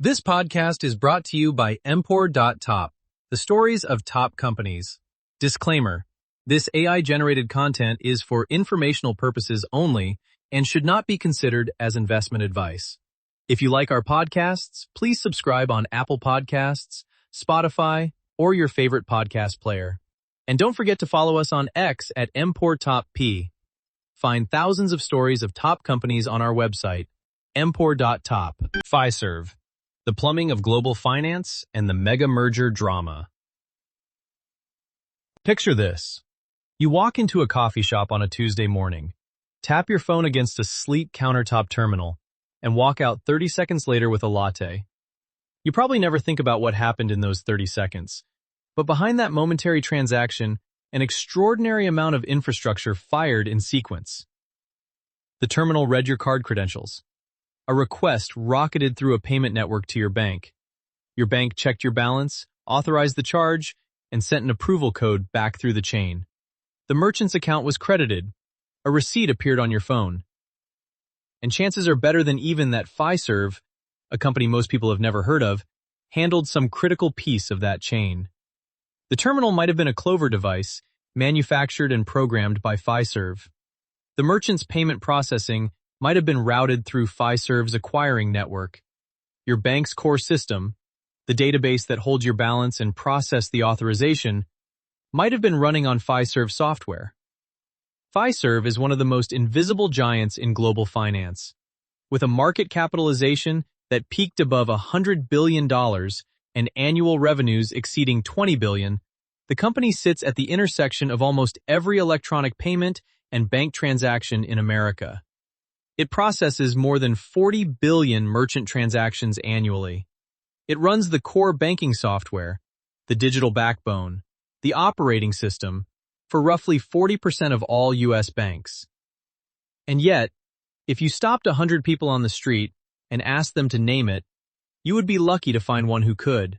This podcast is brought to you by Empor.top, the stories of top companies. Disclaimer: this AI-generated content is for informational purposes only and should not be considered as investment advice. If you like our podcasts, please subscribe on Apple Podcasts, Spotify, or your favorite podcast player. And don't forget to follow us on X at Empor.top. Find thousands of stories of top companies on our website, Empor.top. Fiserv, the plumbing of global finance and the mega merger drama. Picture this. You walk into a coffee shop on a Tuesday morning, tap your phone against a sleek countertop terminal, and walk out 30 seconds later with a latte. You probably never think about what happened in those 30 seconds, but behind that momentary transaction, an extraordinary amount of infrastructure fired in sequence. The terminal read your card credentials. A request rocketed through a payment network to your bank. Your bank checked your balance, authorized the charge, and sent an approval code back through the chain. The merchant's account was credited. A receipt appeared on your phone. And chances are better than even that Fiserv, a company most people have never heard of, handled some critical piece of that chain. The terminal might have been a Clover device, manufactured and programmed by Fiserv. The merchant's payment processing might have been routed through Fiserv's acquiring network. Your bank's core system, the database that holds your balance and process the authorization, might have been running on Fiserv software. Fiserv is one of the most invisible giants in global finance. With a market capitalization that peaked above $100 billion and annual revenues exceeding $20 billion, the company sits at the intersection of almost every electronic payment and bank transaction in America. It processes more than 40 billion merchant transactions annually. It runs the core banking software, the digital backbone, the operating system, for roughly 40% of all U.S. banks. And yet, if you stopped 100 people on the street and asked them to name it, you would be lucky to find one who could.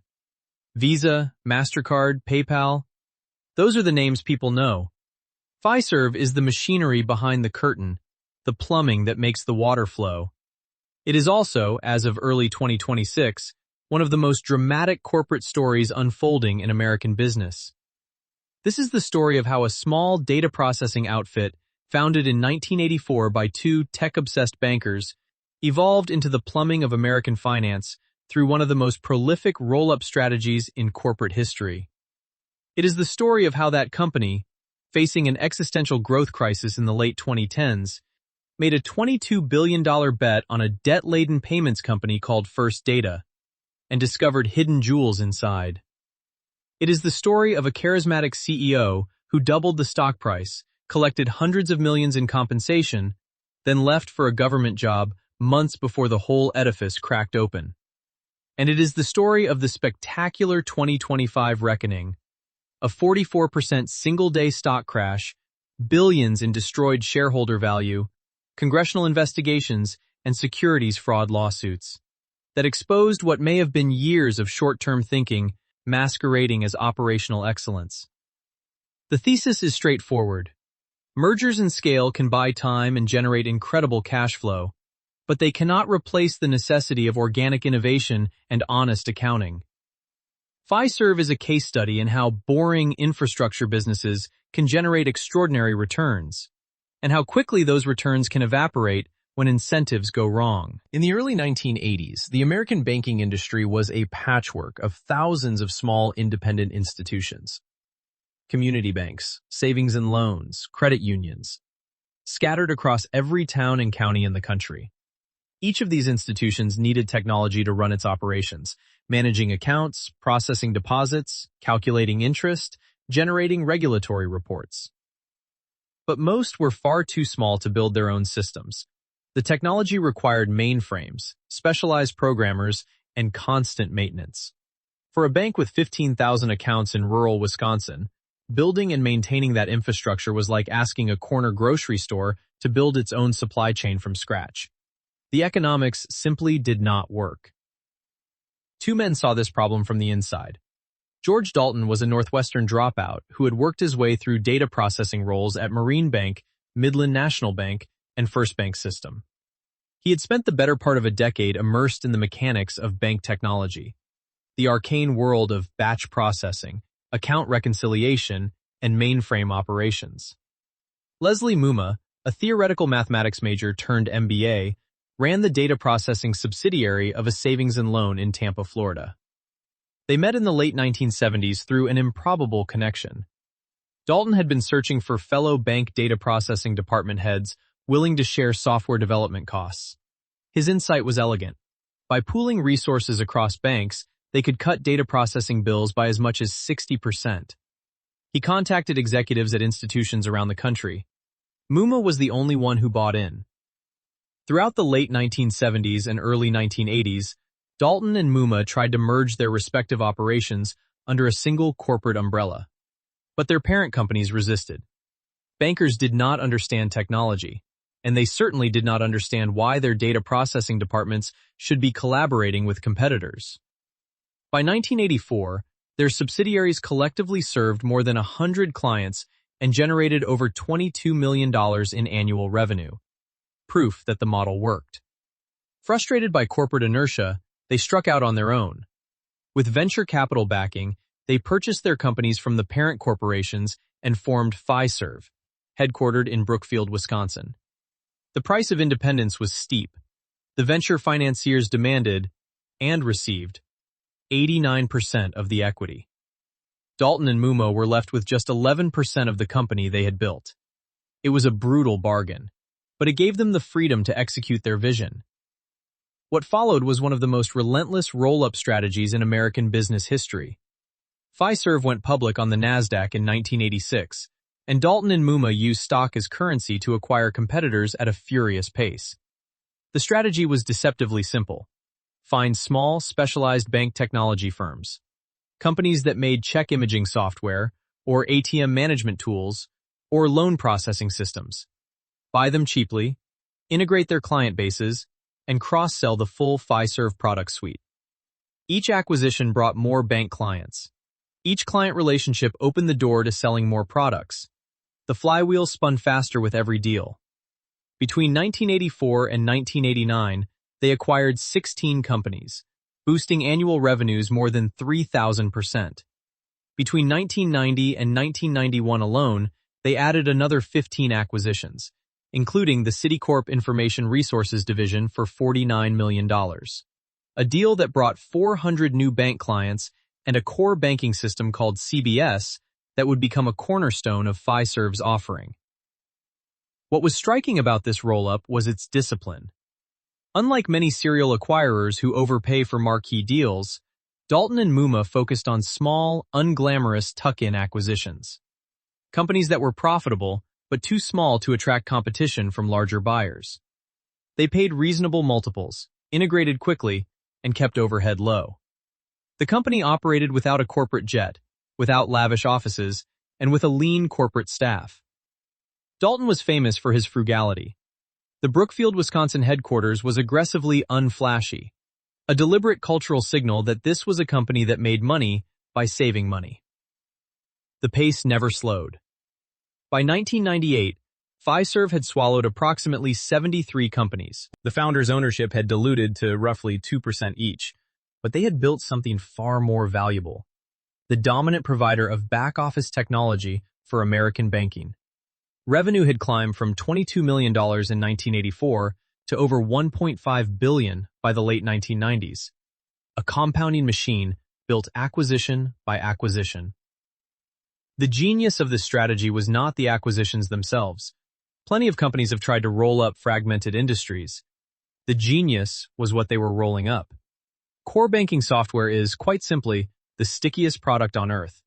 Visa, MasterCard, PayPal, those are the names people know. Fiserv is the machinery behind the curtain, the plumbing that makes the water flow. It is also, as of early 2026, one of the most dramatic corporate stories unfolding in American business. This is the story of how a small data processing outfit, founded in 1984 by two tech-obsessed bankers, evolved into the plumbing of American finance through one of the most prolific roll-up strategies in corporate history. It is the story of how that company, facing an existential growth crisis in the late 2010s, made a $22 billion bet on a debt-laden payments company called First Data, and discovered hidden jewels inside. It is the story of a charismatic CEO who doubled the stock price, collected hundreds of millions in compensation, then left for a government job months before the whole edifice cracked open. And it is the story of the spectacular 2025 reckoning, a 44% single-day stock crash, billions in destroyed shareholder value, congressional investigations, and securities fraud lawsuits that exposed what may have been years of short-term thinking masquerading as operational excellence. The thesis is straightforward. Mergers and scale can buy time and generate incredible cash flow, but they cannot replace the necessity of organic innovation and honest accounting. Fiserv is a case study in how boring infrastructure businesses can generate extraordinary returns, and how quickly those returns can evaporate when incentives go wrong. In the early 1980s, the American banking industry was a patchwork of thousands of small independent institutions. Community banks, savings and loans, credit unions, scattered across every town and county in the country. Each of these institutions needed technology to run its operations, managing accounts, processing deposits, calculating interest, generating regulatory reports. But most were far too small to build their own systems. The technology required mainframes, specialized programmers, and constant maintenance. For a bank with 15,000 accounts in rural Wisconsin, building and maintaining that infrastructure was like asking a corner grocery store to build its own supply chain from scratch. The economics simply did not work. Two men saw this problem from the inside. George Dalton was a Northwestern dropout who had worked his way through data processing roles at Marine Bank, Midland National Bank, and First Bank System. He had spent the better part of a decade immersed in the mechanics of bank technology, the arcane world of batch processing, account reconciliation, and mainframe operations. Leslie Muma, a theoretical mathematics major turned MBA, ran the data processing subsidiary of a savings and loan in Tampa, Florida. They met in the late 1970s through an improbable connection. Dalton had been searching for fellow bank data processing department heads willing to share software development costs. His insight was elegant. By pooling resources across banks, they could cut data processing bills by as much as 60%. He contacted executives at institutions around the country. Muma was the only one who bought in. Throughout the late 1970s and early 1980s, Dalton and Muma tried to merge their respective operations under a single corporate umbrella. But their parent companies resisted. Bankers did not understand technology, and they certainly did not understand why their data processing departments should be collaborating with competitors. By 1984, their subsidiaries collectively served more than 100 clients and generated over $22 million in annual revenue. Proof that the model worked. Frustrated by corporate inertia, they struck out on their own. With venture capital backing, they purchased their companies from the parent corporations and formed Fiserv, headquartered in Brookfield, Wisconsin. The price of independence was steep. The venture financiers demanded, and received, 89% of the equity. Dalton and Muma were left with just 11% of the company they had built. It was a brutal bargain, but it gave them the freedom to execute their vision. What followed was one of the most relentless roll-up strategies in American business history. Fiserv went public on the NASDAQ in 1986, and Dalton and Muma used stock as currency to acquire competitors at a furious pace. The strategy was deceptively simple. Find small, specialized bank technology firms, companies that made check imaging software, or ATM management tools, or loan processing systems. Buy them cheaply, integrate their client bases, and cross-sell the full Fiserv product suite. Each acquisition brought more bank clients. Each client relationship opened the door to selling more products. The flywheel spun faster with every deal. Between 1984 and 1989, they acquired 16 companies, boosting annual revenues more than 3,000%. Between 1990 and 1991 alone, they added another 15 acquisitions, including the Citicorp Information Resources Division for $49 million. A deal that brought 400 new bank clients and a core banking system called CBS that would become a cornerstone of Fiserv's offering. What was striking about this roll-up was its discipline. Unlike many serial acquirers who overpay for marquee deals, Dalton and Muma focused on small, unglamorous tuck-in acquisitions. Companies that were profitable, but too small to attract competition from larger buyers. They paid reasonable multiples, integrated quickly, and kept overhead low. The company operated without a corporate jet, without lavish offices, and with a lean corporate staff. Dalton was famous for his frugality. The Brookfield, Wisconsin headquarters was aggressively unflashy, a deliberate cultural signal that this was a company that made money by saving money. The pace never slowed. By 1998, Fiserv had swallowed approximately 73 companies. The founders' ownership had diluted to roughly 2% each, but they had built something far more valuable: the dominant provider of back-office technology for American banking. Revenue had climbed from $22 million in 1984 to over $1.5 billion by the late 1990s. A compounding machine built acquisition by acquisition. The genius of this strategy was not the acquisitions themselves. Plenty of companies have tried to roll up fragmented industries. The genius was what they were rolling up. Core banking software is, quite simply, the stickiest product on earth.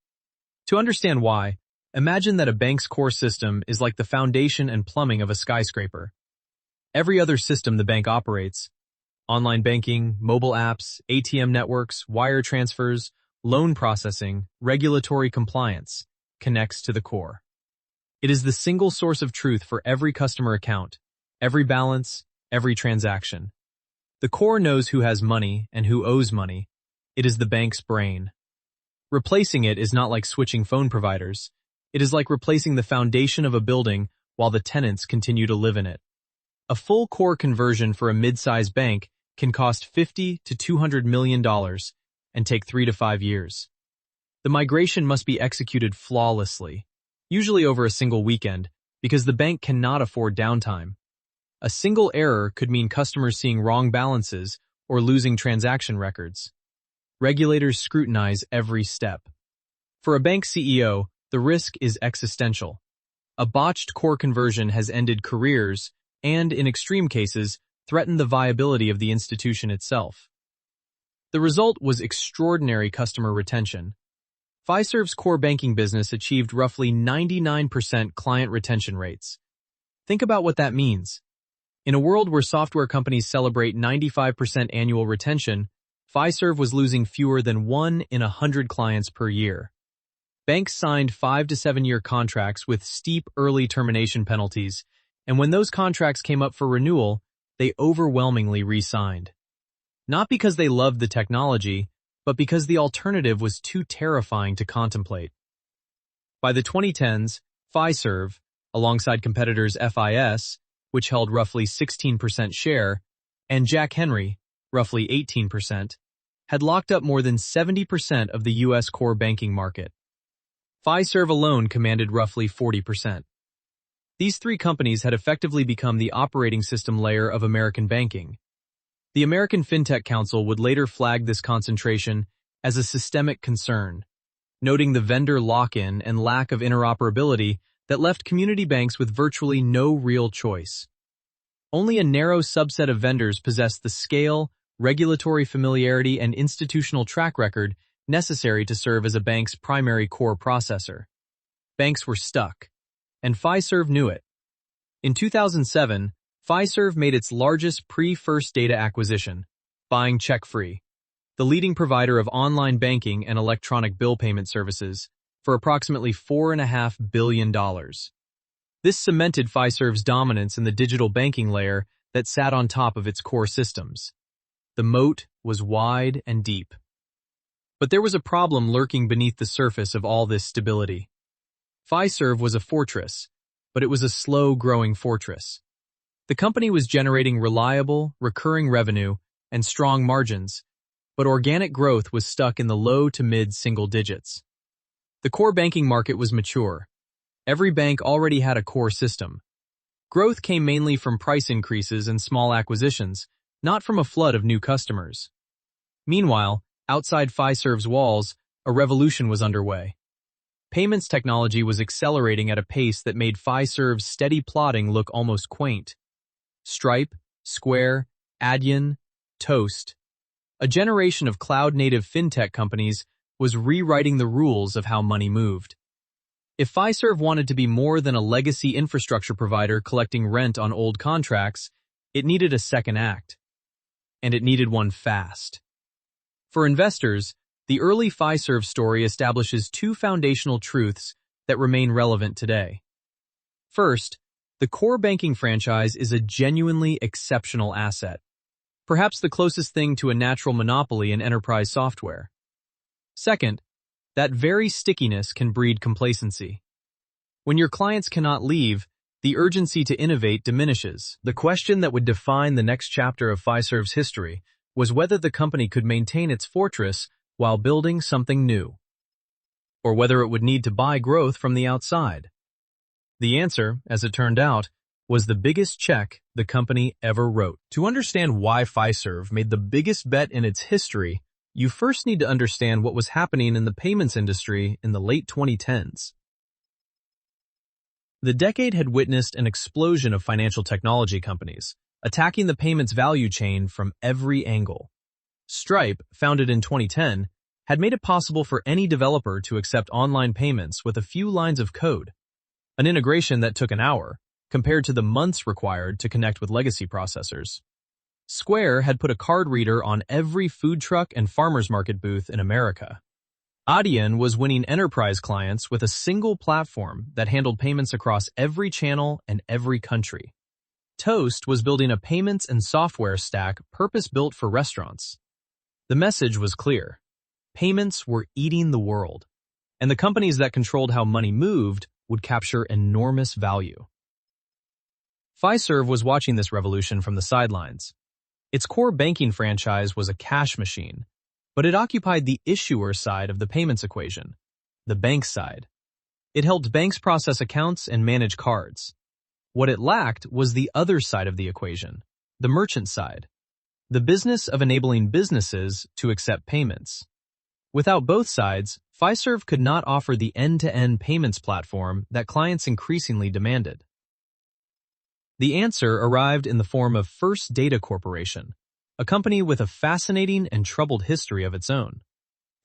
To understand why, imagine that a bank's core system is like the foundation and plumbing of a skyscraper. Every other system the bank operates, online banking, mobile apps, ATM networks, wire transfers, loan processing, regulatory compliance, connects to the core. It is the single source of truth for every customer account, every balance, every transaction. The core knows who has money and who owes money. It is the bank's brain. Replacing it is not like switching phone providers. It is like replacing the foundation of a building while the tenants continue to live in it. A full core conversion for a mid-sized bank can cost $50 to $200 million and take 3 to 5 years. The migration must be executed flawlessly, usually over a single weekend, because the bank cannot afford downtime. A single error could mean customers seeing wrong balances or losing transaction records. Regulators scrutinize every step. For a bank CEO, the risk is existential. A botched core conversion has ended careers and, in extreme cases, threatened the viability of the institution itself. The result was extraordinary customer retention. Fiserv's core banking business achieved roughly 99% client retention rates. Think about what that means. In a world where software companies celebrate 95% annual retention, Fiserv was losing fewer than 1 in 100 clients per year. Banks signed 5 to 7 year contracts with steep early termination penalties, and when those contracts came up for renewal, they overwhelmingly re-signed. Not because they loved the technology, but because the alternative was too terrifying to contemplate. By the 2010s, Fiserv, alongside competitors FIS, which held roughly 16% share, and Jack Henry, roughly 18%, had locked up more than 70% of the U.S. core banking market. Fiserv alone commanded roughly 40%. These three companies had effectively become the operating system layer of American banking. The American Fintech Council would later flag this concentration as a systemic concern, noting the vendor lock-in and lack of interoperability that left community banks with virtually no real choice. Only a narrow subset of vendors possessed the scale, regulatory familiarity, and institutional track record necessary to serve as a bank's primary core processor. Banks were stuck, and Fiserv knew it. In 2007, Fiserv made its largest pre-First Data acquisition, buying CheckFree, the leading provider of online banking and electronic bill payment services, for approximately $4.5 billion. This cemented Fiserv's dominance in the digital banking layer that sat on top of its core systems. The moat was wide and deep. But there was a problem lurking beneath the surface of all this stability. Fiserv was a fortress, but it was a slow-growing fortress. The company was generating reliable, recurring revenue and strong margins, but organic growth was stuck in the low to mid-single digits. The core banking market was mature. Every bank already had a core system. Growth came mainly from price increases and small acquisitions, not from a flood of new customers. Meanwhile, outside Fiserv's walls, a revolution was underway. Payments technology was accelerating at a pace that made Fiserv's steady plodding look almost quaint. Stripe, Square, Adyen, Toast. A generation of cloud-native fintech companies was rewriting the rules of how money moved. If Fiserv wanted to be more than a legacy infrastructure provider collecting rent on old contracts, it needed a second act. And it needed one fast. For investors, the early Fiserv story establishes two foundational truths that remain relevant today. First, the core banking franchise is a genuinely exceptional asset, perhaps the closest thing to a natural monopoly in enterprise software. Second, that very stickiness can breed complacency. When your clients cannot leave, the urgency to innovate diminishes. The question that would define the next chapter of Fiserv's history was whether the company could maintain its fortress while building something new, or whether it would need to buy growth from the outside. The answer, as it turned out, was the biggest check the company ever wrote. To understand why Fiserv made the biggest bet in its history, you first need to understand what was happening in the payments industry in the late 2010s. The decade had witnessed an explosion of financial technology companies, attacking the payments value chain from every angle. Stripe, founded in 2010, had made it possible for any developer to accept online payments with a few lines of code, an integration that took an hour, compared to the months required to connect with legacy processors. Square had put a card reader on every food truck and farmers market booth in America. Adyen was winning enterprise clients with a single platform that handled payments across every channel and every country. Toast was building a payments and software stack purpose-built for restaurants. The message was clear. Payments were eating the world, and the companies that controlled how money moved would capture enormous value. Fiserv was watching this revolution from the sidelines. Its core banking franchise was a cash machine, but it occupied the issuer side of the payments equation, the bank side. It helped banks process accounts and manage cards. What it lacked was the other side of the equation, the merchant side, the business of enabling businesses to accept payments. Without both sides, Fiserv could not offer the end-to-end payments platform that clients increasingly demanded. The answer arrived in the form of First Data Corporation, a company with a fascinating and troubled history of its own.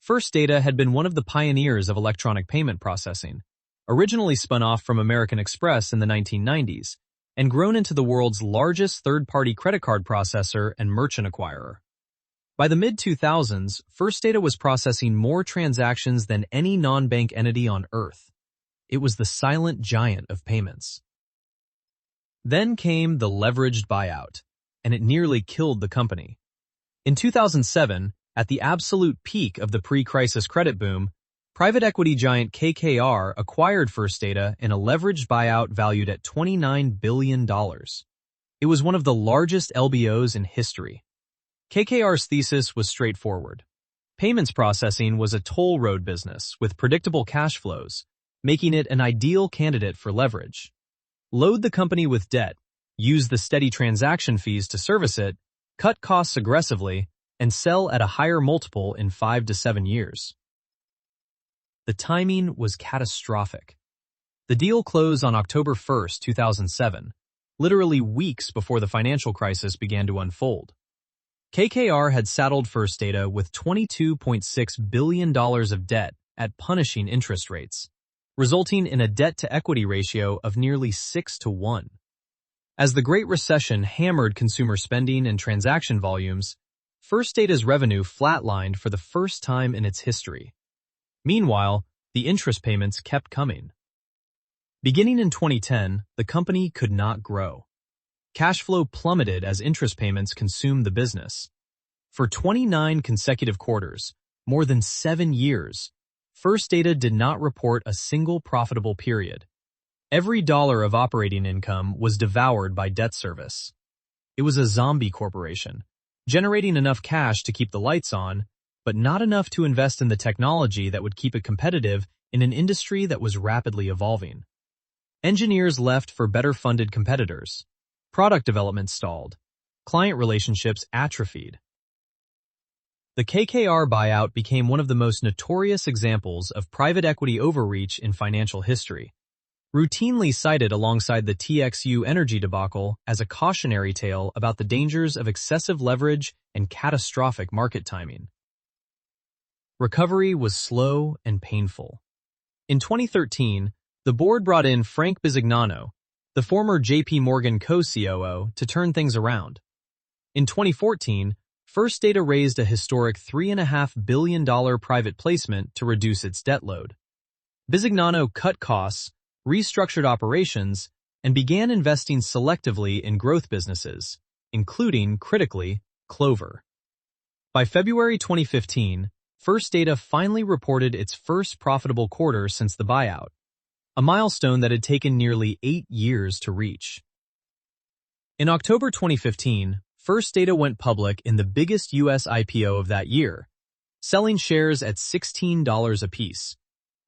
First Data had been one of the pioneers of electronic payment processing, originally spun off from American Express in the 1990s, and grown into the world's largest third-party credit card processor and merchant acquirer. By the mid-2000s, First Data was processing more transactions than any non-bank entity on Earth. It was the silent giant of payments. Then came the leveraged buyout, and it nearly killed the company. In 2007, at the absolute peak of the pre-crisis credit boom, private equity giant KKR acquired First Data in a leveraged buyout valued at $29 billion. It was one of the largest LBOs in history. KKR's thesis was straightforward. Payments processing was a toll road business with predictable cash flows, making it an ideal candidate for leverage. Load the company with debt, use the steady transaction fees to service it, cut costs aggressively, and sell at a higher multiple in 5 to 7 years. The timing was catastrophic. The deal closed on October 1, 2007, literally weeks before the financial crisis began to unfold. KKR had saddled First Data with $22.6 billion of debt at punishing interest rates, resulting in a debt-to-equity ratio of nearly 6-to-1. As the Great Recession hammered consumer spending and transaction volumes, First Data's revenue flatlined for the first time in its history. Meanwhile, the interest payments kept coming. Beginning in 2010, the company could not grow. Cash flow plummeted as interest payments consumed the business. For 29 consecutive quarters, more than 7 years, First Data did not report a single profitable period. Every dollar of operating income was devoured by debt service. It was a zombie corporation, generating enough cash to keep the lights on, but not enough to invest in the technology that would keep it competitive in an industry that was rapidly evolving. Engineers left for better-funded competitors. Product development stalled. Client relationships atrophied. The KKR buyout became one of the most notorious examples of private equity overreach in financial history, routinely cited alongside the TXU energy debacle as a cautionary tale about the dangers of excessive leverage and catastrophic market timing. Recovery was slow and painful. In 2013, the board brought in Frank Bisignano, the former JP Morgan co-COO, to turn things around. In 2014, First Data raised a historic $3.5 billion private placement to reduce its debt load. Bisignano cut costs, restructured operations, and began investing selectively in growth businesses, including, critically, Clover. By February 2015, First Data finally reported its first profitable quarter since the buyout, a milestone that had taken nearly 8 years to reach. In October 2015, First Data went public in the biggest U.S. IPO of that year, selling shares at $16 apiece,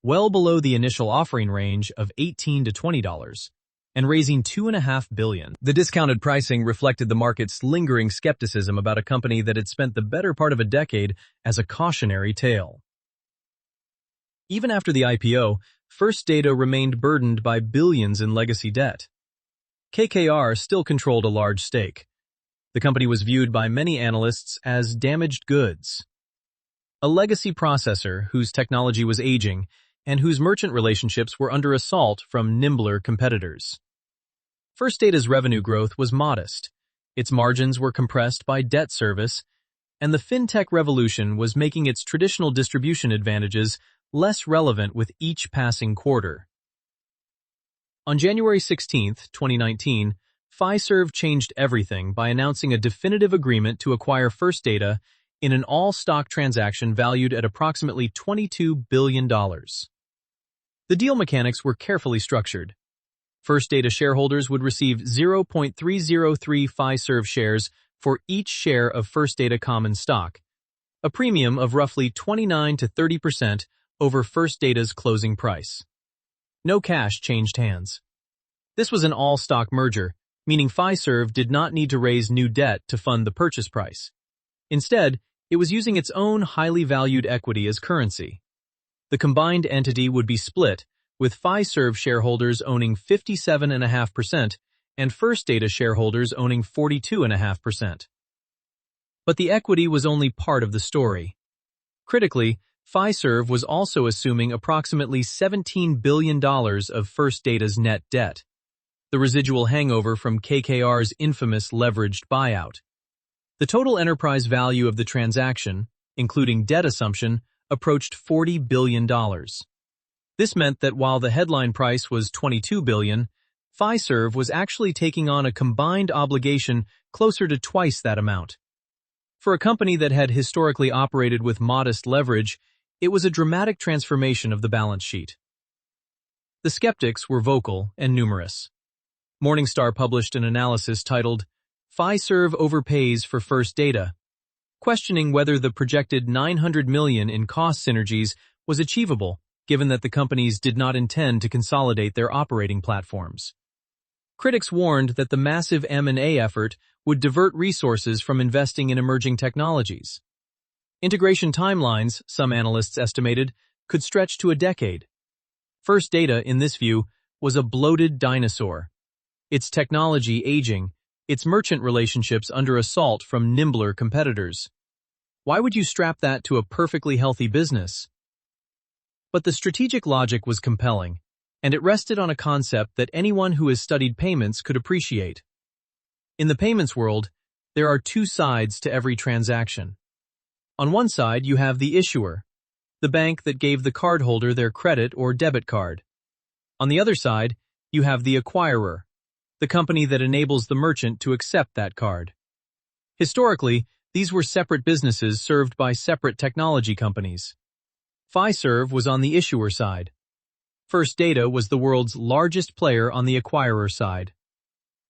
well below the initial offering range of $18 to $20, and raising $2.5 billion. The discounted pricing reflected the market's lingering skepticism about a company that had spent the better part of a decade as a cautionary tale. Even after the IPO, First Data remained burdened by billions in legacy debt. KKR still controlled a large stake. The company was viewed by many analysts as damaged goods, a legacy processor whose technology was aging and whose merchant relationships were under assault from nimbler competitors. First Data's revenue growth was modest. Its margins were compressed by debt service, and the fintech revolution was making its traditional distribution advantages less relevant with each passing quarter. On January 16, 2019, Fiserv changed everything by announcing a definitive agreement to acquire First Data in an all-stock transaction valued at approximately $22 billion. The deal mechanics were carefully structured. First Data shareholders would receive 0.303 Fiserv shares for each share of First Data common stock, a premium of roughly 29 to 30% over First Data's closing price. No cash changed hands. This was an all-stock merger, meaning Fiserv did not need to raise new debt to fund the purchase price. Instead, it was using its own highly valued equity as currency. The combined entity would be split, with Fiserv shareholders owning 57.5% and First Data shareholders owning 42.5%. But the equity was only part of the story. Critically, Fiserv was also assuming approximately $17 billion of First Data's net debt, the residual hangover from KKR's infamous leveraged buyout. The total enterprise value of the transaction, including debt assumption, approached $40 billion. This meant that while the headline price was $22 billion, Fiserv was actually taking on a combined obligation closer to twice that amount. For a company that had historically operated with modest leverage, it was a dramatic transformation of the balance sheet. The skeptics were vocal and numerous. Morningstar published an analysis titled, "Fiserv Overpays for First Data," questioning whether the projected $900 million in cost synergies was achievable, given that the companies did not intend to consolidate their operating platforms. Critics warned that the massive M&A effort would divert resources from investing in emerging technologies. Integration timelines, some analysts estimated, could stretch to a decade. First Data, in this view, was a bloated dinosaur, its technology aging, its merchant relationships under assault from nimbler competitors. Why would you strap that to a perfectly healthy business? But the strategic logic was compelling, and it rested on a concept that anyone who has studied payments could appreciate. In the payments world, there are two sides to every transaction. On one side, you have the issuer, the bank that gave the cardholder their credit or debit card. On the other side, you have the acquirer, the company that enables the merchant to accept that card. Historically, these were separate businesses served by separate technology companies. Fiserv was on the issuer side. First Data was the world's largest player on the acquirer side.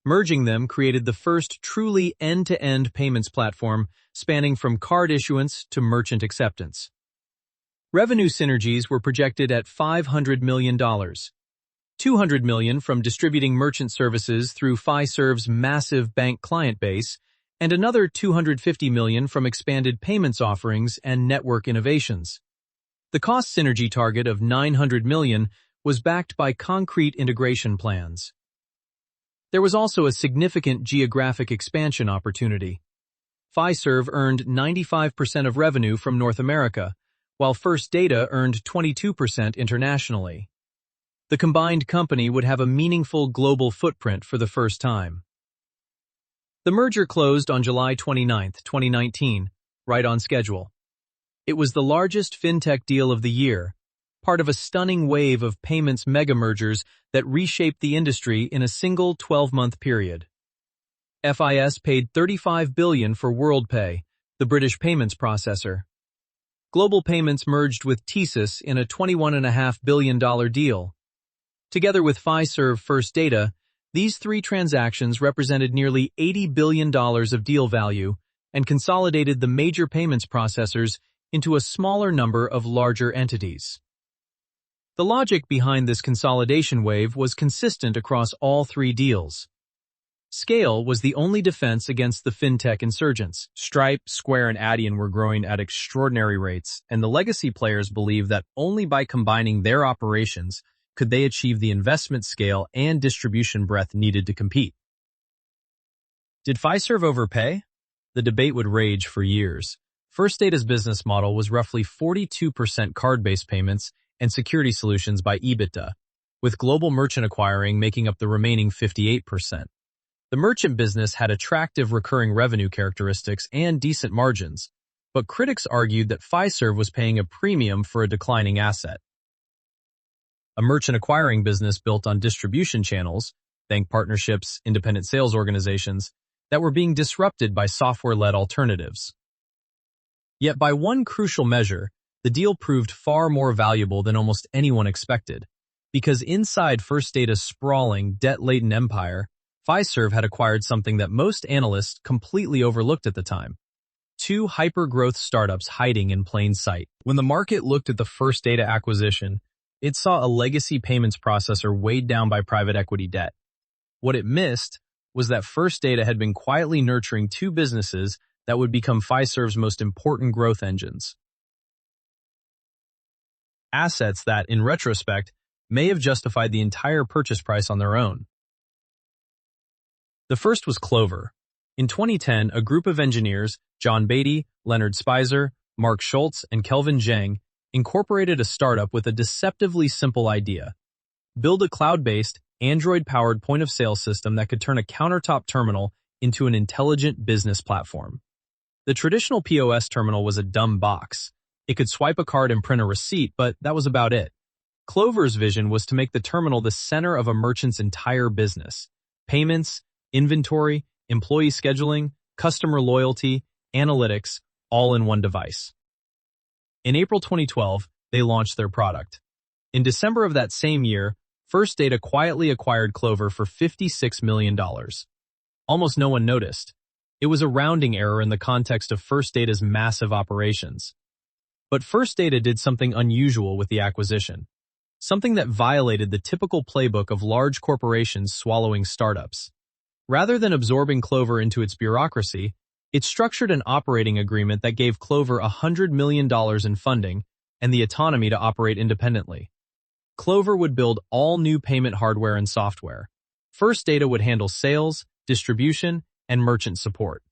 Merging them created the first truly end-to-end payments platform spanning from card issuance to merchant acceptance. Revenue synergies were projected at $500 million. $200 million from distributing merchant services through Fiserv's massive bank client base, and another $250 million from expanded payments offerings and network innovations. The cost synergy target of $900 million was backed by concrete integration plans. There was also a significant geographic expansion opportunity. Fiserv earned 95% of revenue from North America, while First Data earned 22% internationally. The combined company would have a meaningful global footprint for the first time. The merger closed on July 29, 2019, right on schedule. It was the largest fintech deal of the year, part of a stunning wave of payments mega-mergers that reshaped the industry in a single 12-month period. FIS paid $35 billion for WorldPay, the British payments processor. Global Payments merged with TSYS in a $21.5 billion deal. Together with Fiserv First Data, these three transactions represented nearly $80 billion of deal value and consolidated the major payments processors into a smaller number of larger entities. The logic behind this consolidation wave was consistent across all three deals. Scale was the only defense against the fintech insurgents. Stripe, Square, and Adyen were growing at extraordinary rates, and the legacy players believed that only by combining their operations could they achieve the investment scale and distribution breadth needed to compete. Did Fiserv overpay? The debate would rage for years. First Data's business model was roughly 42% card-based payments and security solutions by EBITDA, with global merchant acquiring making up the remaining 58%. The merchant business had attractive recurring revenue characteristics and decent margins, but critics argued that Fiserv was paying a premium for a declining asset. A merchant acquiring business built on distribution channels, bank partnerships, independent sales organizations, that were being disrupted by software-led alternatives. Yet by one crucial measure, the deal proved far more valuable than almost anyone expected. Because inside First Data's sprawling, debt-laden empire, Fiserv had acquired something that most analysts completely overlooked at the time. Two hyper-growth startups hiding in plain sight. When the market looked at the First Data acquisition, it saw a legacy payments processor weighed down by private equity debt. What it missed was that First Data had been quietly nurturing two businesses that would become Fiserv's most important growth engines. Assets that, in retrospect, may have justified the entire purchase price on their own. The first was Clover. In 2010, a group of engineers, John Beatty, Leonard Spicer, Mark Schultz, and Kelvin Zhang, incorporated a startup with a deceptively simple idea. Build a cloud-based, Android-powered point-of-sale system that could turn a countertop terminal into an intelligent business platform. The traditional POS terminal was a dumb box. It could swipe a card and print a receipt, but that was about it. Clover's vision was to make the terminal the center of a merchant's entire business. Payments, inventory, employee scheduling, customer loyalty, analytics, all in one device. In April 2012, they launched their product. In December of that same year, First Data quietly acquired Clover for $56 million. Almost no one noticed. It was a rounding error in the context of First Data's massive operations. But First Data did something unusual with the acquisition. Something that violated the typical playbook of large corporations swallowing startups. Rather than absorbing Clover into its bureaucracy, it structured an operating agreement that gave Clover $100 million in funding and the autonomy to operate independently. Clover would build all new payment hardware and software. First Data would handle sales, distribution, and merchant support.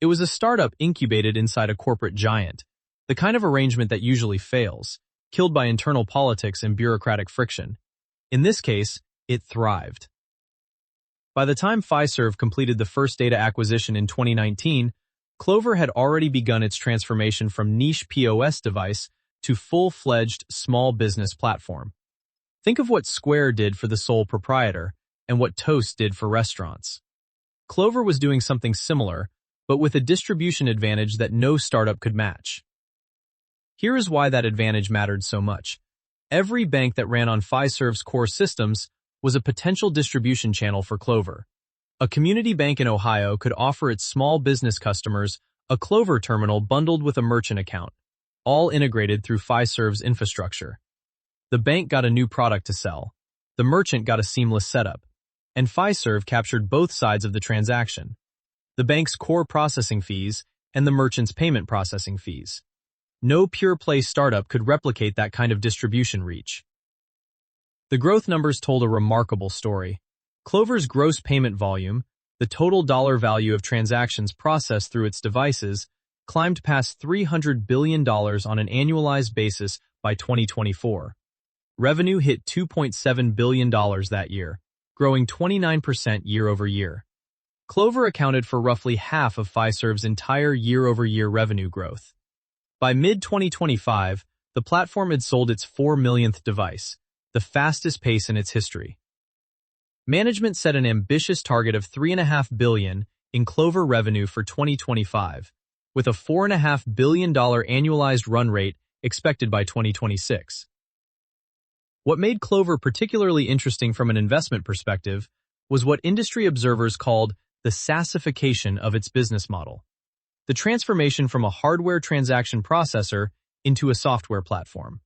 It was a startup incubated inside a corporate giant, the kind of arrangement that usually fails, killed by internal politics and bureaucratic friction. In this case, it thrived. By the time Fiserv completed the First Data acquisition in 2019, Clover had already begun its transformation from niche POS device to full-fledged small business platform. Think of what Square did for the sole proprietor and what Toast did for restaurants. Clover was doing something similar, but with a distribution advantage that no startup could match. Here is why that advantage mattered so much. Every bank that ran on Fiserv's core systems was a potential distribution channel for Clover. A community bank in Ohio could offer its small business customers a Clover terminal bundled with a merchant account, all integrated through Fiserv's infrastructure. The bank got a new product to sell, the merchant got a seamless setup, and Fiserv captured both sides of the transaction. The bank's core processing fees and the merchant's payment processing fees. No pure-play startup could replicate that kind of distribution reach. The growth numbers told a remarkable story. Clover's gross payment volume, the total dollar value of transactions processed through its devices, climbed past $300 billion on an annualized basis by 2024. Revenue hit $2.7 billion that year, growing 29% year-over-year. Clover accounted for roughly half of Fiserv's entire year-over-year revenue growth. By mid-2025, the platform had sold its 4 millionth device, the fastest pace in its history. Management set an ambitious target of $3.5 billion in Clover revenue for 2025, with a $4.5 billion annualized run rate expected by 2026. What made Clover particularly interesting from an investment perspective was what industry observers called the SaaSification of its business model. The transformation from a hardware transaction processor into a software platform.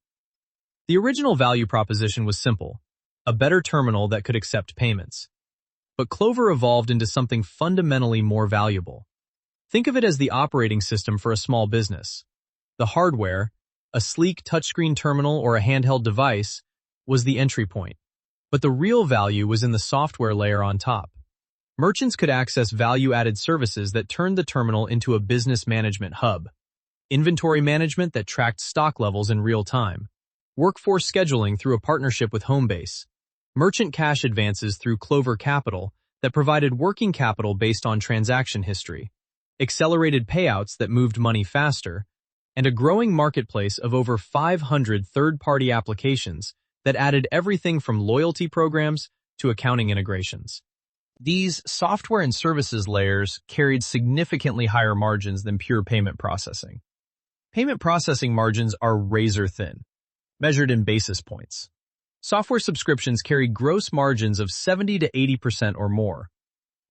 The original value proposition was simple, a better terminal that could accept payments. But Clover evolved into something fundamentally more valuable. Think of it as the operating system for a small business. The hardware, a sleek touchscreen terminal or a handheld device, was the entry point. But the real value was in the software layer on top. Merchants could access value-added services that turned the terminal into a business management hub. Inventory management that tracked stock levels in real time. Workforce scheduling through a partnership with Homebase. Merchant cash advances through Clover Capital that provided working capital based on transaction history. Accelerated payouts that moved money faster. And a growing marketplace of over 500 third-party applications that added everything from loyalty programs to accounting integrations. These software and services layers carried significantly higher margins than pure payment processing. Payment processing margins are razor thin, measured in basis points. Software subscriptions carry gross margins of 70 to 80% or more.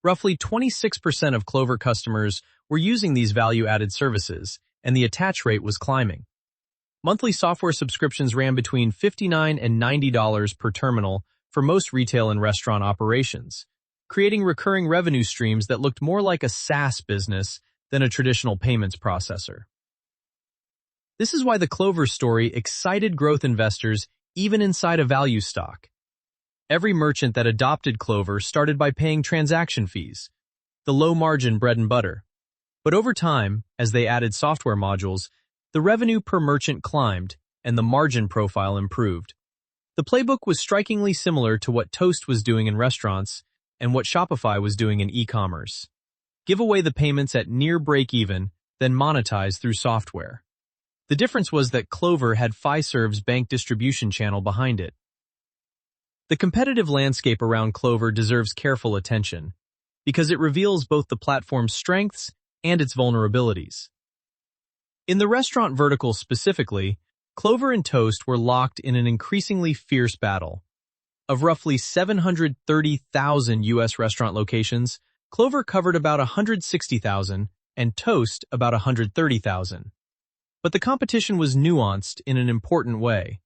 Roughly 26% of Clover customers were using these value-added services, and the attach rate was climbing. Monthly software subscriptions ran between $59 and $90 per terminal for most retail and restaurant operations, creating recurring revenue streams that looked more like a SaaS business than a traditional payments processor. This is why the Clover story excited growth investors even inside a value stock. Every merchant that adopted Clover started by paying transaction fees, the low-margin bread and butter. But over time, as they added software modules, the revenue per merchant climbed and the margin profile improved. The playbook was strikingly similar to what Toast was doing in restaurants and what Shopify was doing in e-commerce. Give away the payments at near break-even, then monetize through software. The difference was that Clover had Fiserv's bank distribution channel behind it. The competitive landscape around Clover deserves careful attention because it reveals both the platform's strengths and its vulnerabilities. In the restaurant vertical specifically, Clover and Toast were locked in an increasingly fierce battle. Of roughly 730,000 U.S. restaurant locations, Clover covered about 160,000 and Toast about 130,000. But the competition was nuanced in an important way.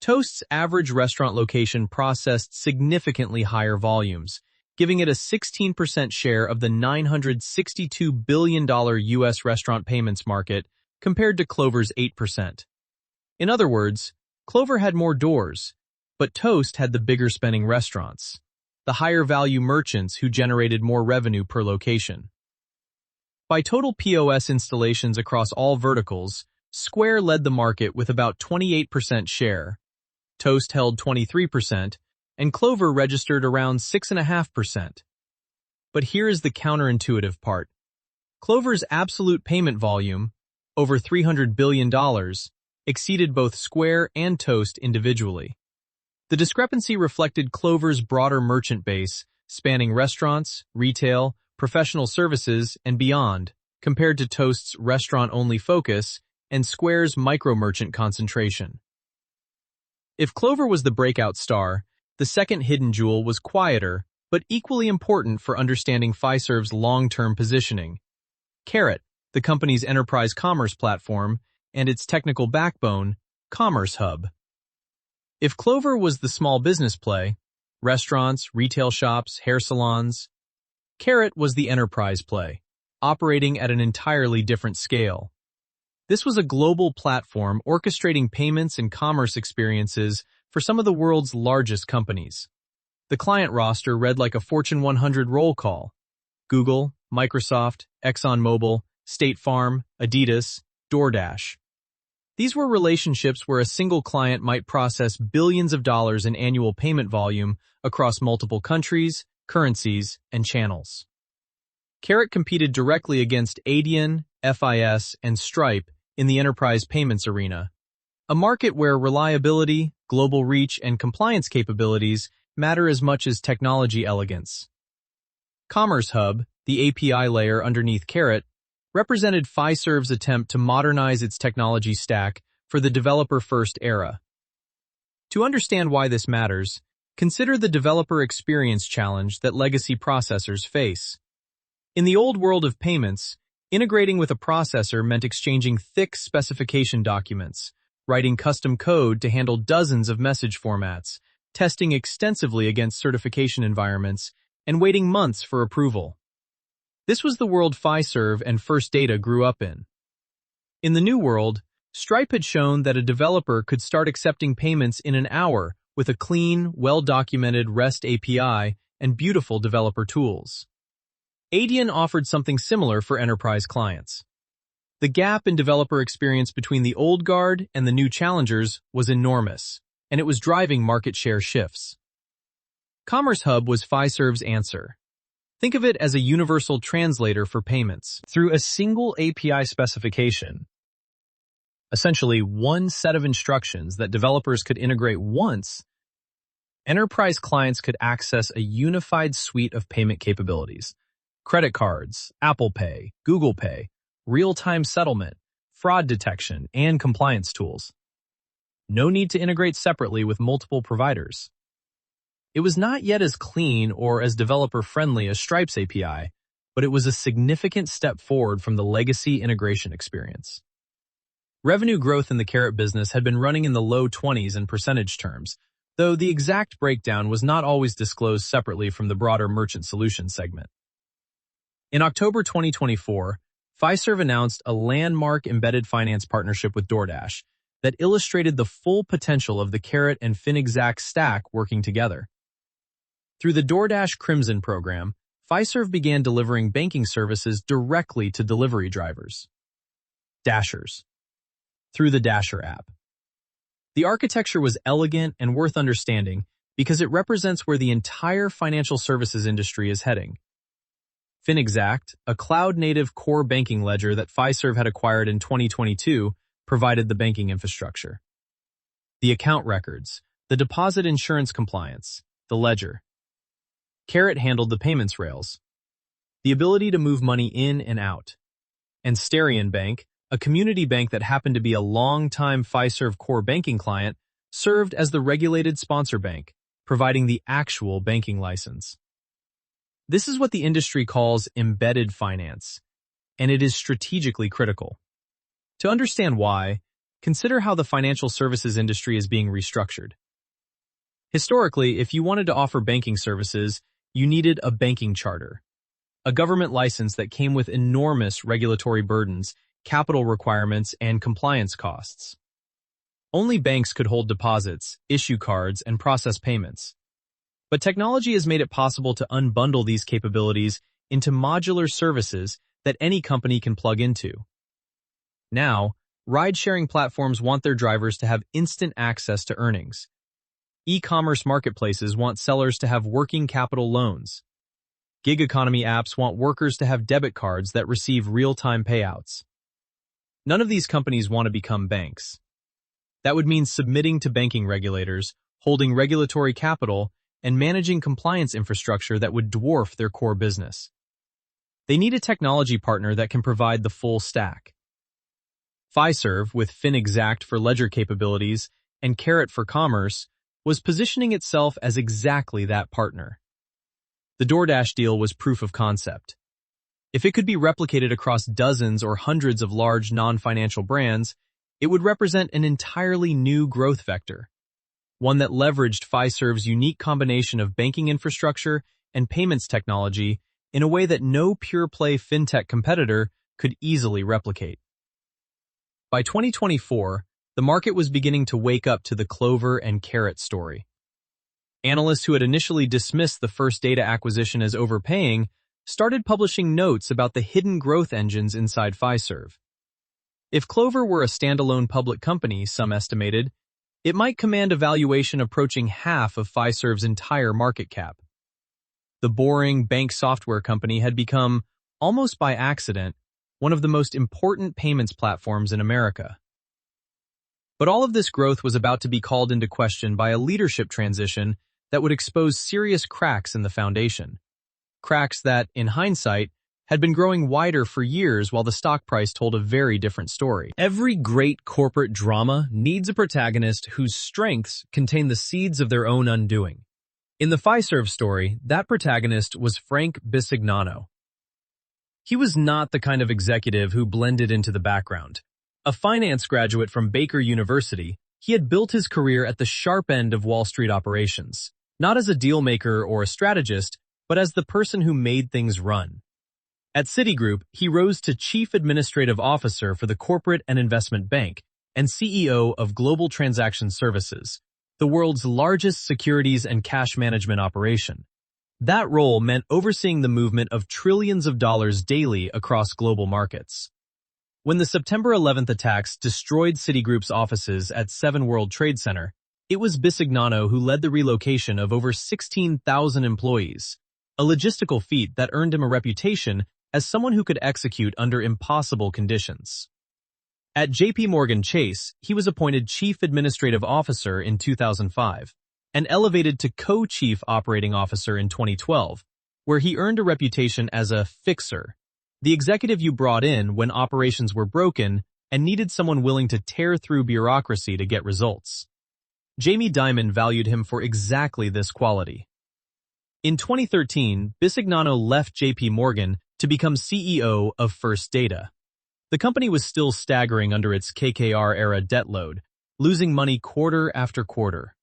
Toast's average restaurant location processed significantly higher volumes, giving it a 16% share of the $962 billion U.S. restaurant payments market compared to Clover's 8%. In other words, Clover had more doors, but Toast had the bigger spending restaurants, the higher value merchants who generated more revenue per location. By total POS installations across all verticals, Square led the market with about 28% share, Toast held 23%, and Clover registered around 6.5%. But here is the counterintuitive part. Clover's absolute payment volume, over $300 billion, exceeded both Square and Toast individually. The discrepancy reflected Clover's broader merchant base, spanning restaurants, retail, professional services, and beyond, compared to Toast's restaurant-only focus and Square's micro-merchant concentration. If Clover was the breakout star, the second hidden jewel was quieter, but equally important for understanding Fiserv's long-term positioning. Carat, the company's enterprise commerce platform, and its technical backbone, Commerce Hub. If Clover was the small business play, restaurants, retail shops, hair salons, Carat was the enterprise play, operating at an entirely different scale. This was a global platform orchestrating payments and commerce experiences for some of the world's largest companies. The client roster read like a Fortune 100 roll call: Google, Microsoft, ExxonMobil, State Farm, Adidas, DoorDash. These were relationships where a single client might process billions of dollars in annual payment volume across multiple countries, currencies, and channels. Carat competed directly against Adyen, FIS, and Stripe in the enterprise payments arena, a market where reliability, global reach, and compliance capabilities matter as much as technology elegance. Commerce Hub, the API layer underneath Carat, represented Fiserv's attempt to modernize its technology stack for the developer-first era. To understand why this matters, consider the developer experience challenge that legacy processors face. In the old world of payments, integrating with a processor meant exchanging thick specification documents, writing custom code to handle dozens of message formats, testing extensively against certification environments, and waiting months for approval. This was the world Fiserv and First Data grew up in. In the new world, Stripe had shown that a developer could start accepting payments in an hour with a clean, well-documented REST API and beautiful developer tools. Adyen offered something similar for enterprise clients. The gap in developer experience between the old guard and the new challengers was enormous, and it was driving market share shifts. Commerce Hub was Fiserv's answer. Think of it as a universal translator for payments. Through a single API specification, essentially one set of instructions that developers could integrate once, enterprise clients could access a unified suite of payment capabilities: credit cards, Apple Pay, Google Pay, real-time settlement, fraud detection, and compliance tools. No need to integrate separately with multiple providers. It was not yet as clean or as developer-friendly as Stripe's API, but it was a significant step forward from the legacy integration experience. Revenue growth in the Carrot business had been running in the low 20s in percentage terms, though the exact breakdown was not always disclosed separately from the broader merchant solutions segment. In October 2024, Fiserv announced a landmark embedded finance partnership with DoorDash that illustrated the full potential of the Carrot and FinExact stack working together. Through the DoorDash Crimson program, Fiserv began delivering banking services directly to delivery drivers, Dashers, through the Dasher app. The architecture was elegant and worth understanding because it represents where the entire financial services industry is heading. FinExact, a cloud-native core banking ledger that Fiserv had acquired in 2022, provided the banking infrastructure. The account records, the deposit insurance compliance, the ledger. Carrot handled the payments rails, the ability to move money in and out. And Starion Bank, a community bank that happened to be a long-time Fiserv core banking client, served as the regulated sponsor bank, providing the actual banking license. This is what the industry calls embedded finance, and it is strategically critical. To understand why, consider how the financial services industry is being restructured. Historically, if you wanted to offer banking services, you needed a banking charter, a government license that came with enormous regulatory burdens, capital requirements, and compliance costs. Only banks could hold deposits, issue cards, and process payments. But technology has made it possible to unbundle these capabilities into modular services that any company can plug into. Now, ride-sharing platforms want their drivers to have instant access to earnings. E-commerce marketplaces want sellers to have working capital loans. Gig economy apps want workers to have debit cards that receive real-time payouts. None of these companies want to become banks. That would mean submitting to banking regulators, holding regulatory capital, and managing compliance infrastructure that would dwarf their core business. They need a technology partner that can provide the full stack. Fiserv, with FinExact for ledger capabilities and Carrot for commerce, was positioning itself as exactly that partner. The DoorDash deal was proof of concept. If it could be replicated across dozens or hundreds of large non-financial brands, it would represent an entirely new growth vector, one that leveraged Fiserv's unique combination of banking infrastructure and payments technology in a way that no pure-play fintech competitor could easily replicate. By 2024, the market was beginning to wake up to the Clover and Carrot story. Analysts who had initially dismissed the first data acquisition as overpaying started publishing notes about the hidden growth engines inside Fiserv. If Clover were a standalone public company, some estimated, it might command a valuation approaching half of Fiserv's entire market cap. The boring bank software company had become, almost by accident, one of the most important payments platforms in America. But all of this growth was about to be called into question by a leadership transition that would expose serious cracks in the foundation. Cracks that, in hindsight, had been growing wider for years while the stock price told a very different story. Every great corporate drama needs a protagonist whose strengths contain the seeds of their own undoing. In the Fiserv story, that protagonist was Frank Bisignano. He was not the kind of executive who blended into the background. A finance graduate from Baker University, he had built his career at the sharp end of Wall Street operations, not as a deal maker or a strategist, but as the person who made things run. At Citigroup, he rose to Chief Administrative Officer for the Corporate and Investment Bank and CEO of Global Transaction Services, the world's largest securities and cash management operation. That role meant overseeing the movement of trillions of dollars daily across global markets. When the September 11th attacks destroyed Citigroup's offices at 7 World Trade Center, it was Bisignano who led the relocation of over 16,000 employees, a logistical feat that earned him a reputation as someone who could execute under impossible conditions. At JP Morgan Chase, he was appointed Chief Administrative Officer in 2005 and elevated to Co-Chief Operating Officer in 2012, where he earned a reputation as a fixer, the executive you brought in when operations were broken, and needed someone willing to tear through bureaucracy to get results. Jamie Dimon valued him for exactly this quality. In 2013, Bisignano left JP Morgan to become CEO of First Data. The company was still staggering under its KKR-era debt load, losing money quarter after quarter.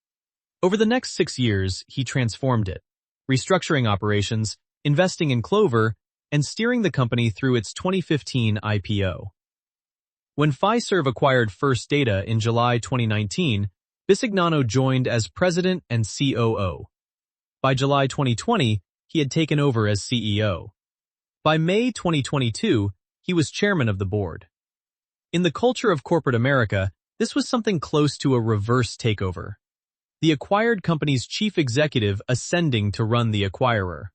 Over the next 6 years, he transformed it, restructuring operations, investing in Clover, and steering the company through its 2015 IPO. When Fiserv acquired First Data in July 2019, Bisignano joined as president and COO. By July 2020, he had taken over as CEO. By May 2022, he was chairman of the board. In the culture of corporate America, this was something close to a reverse takeover. The acquired company's chief executive ascending to run the acquirer.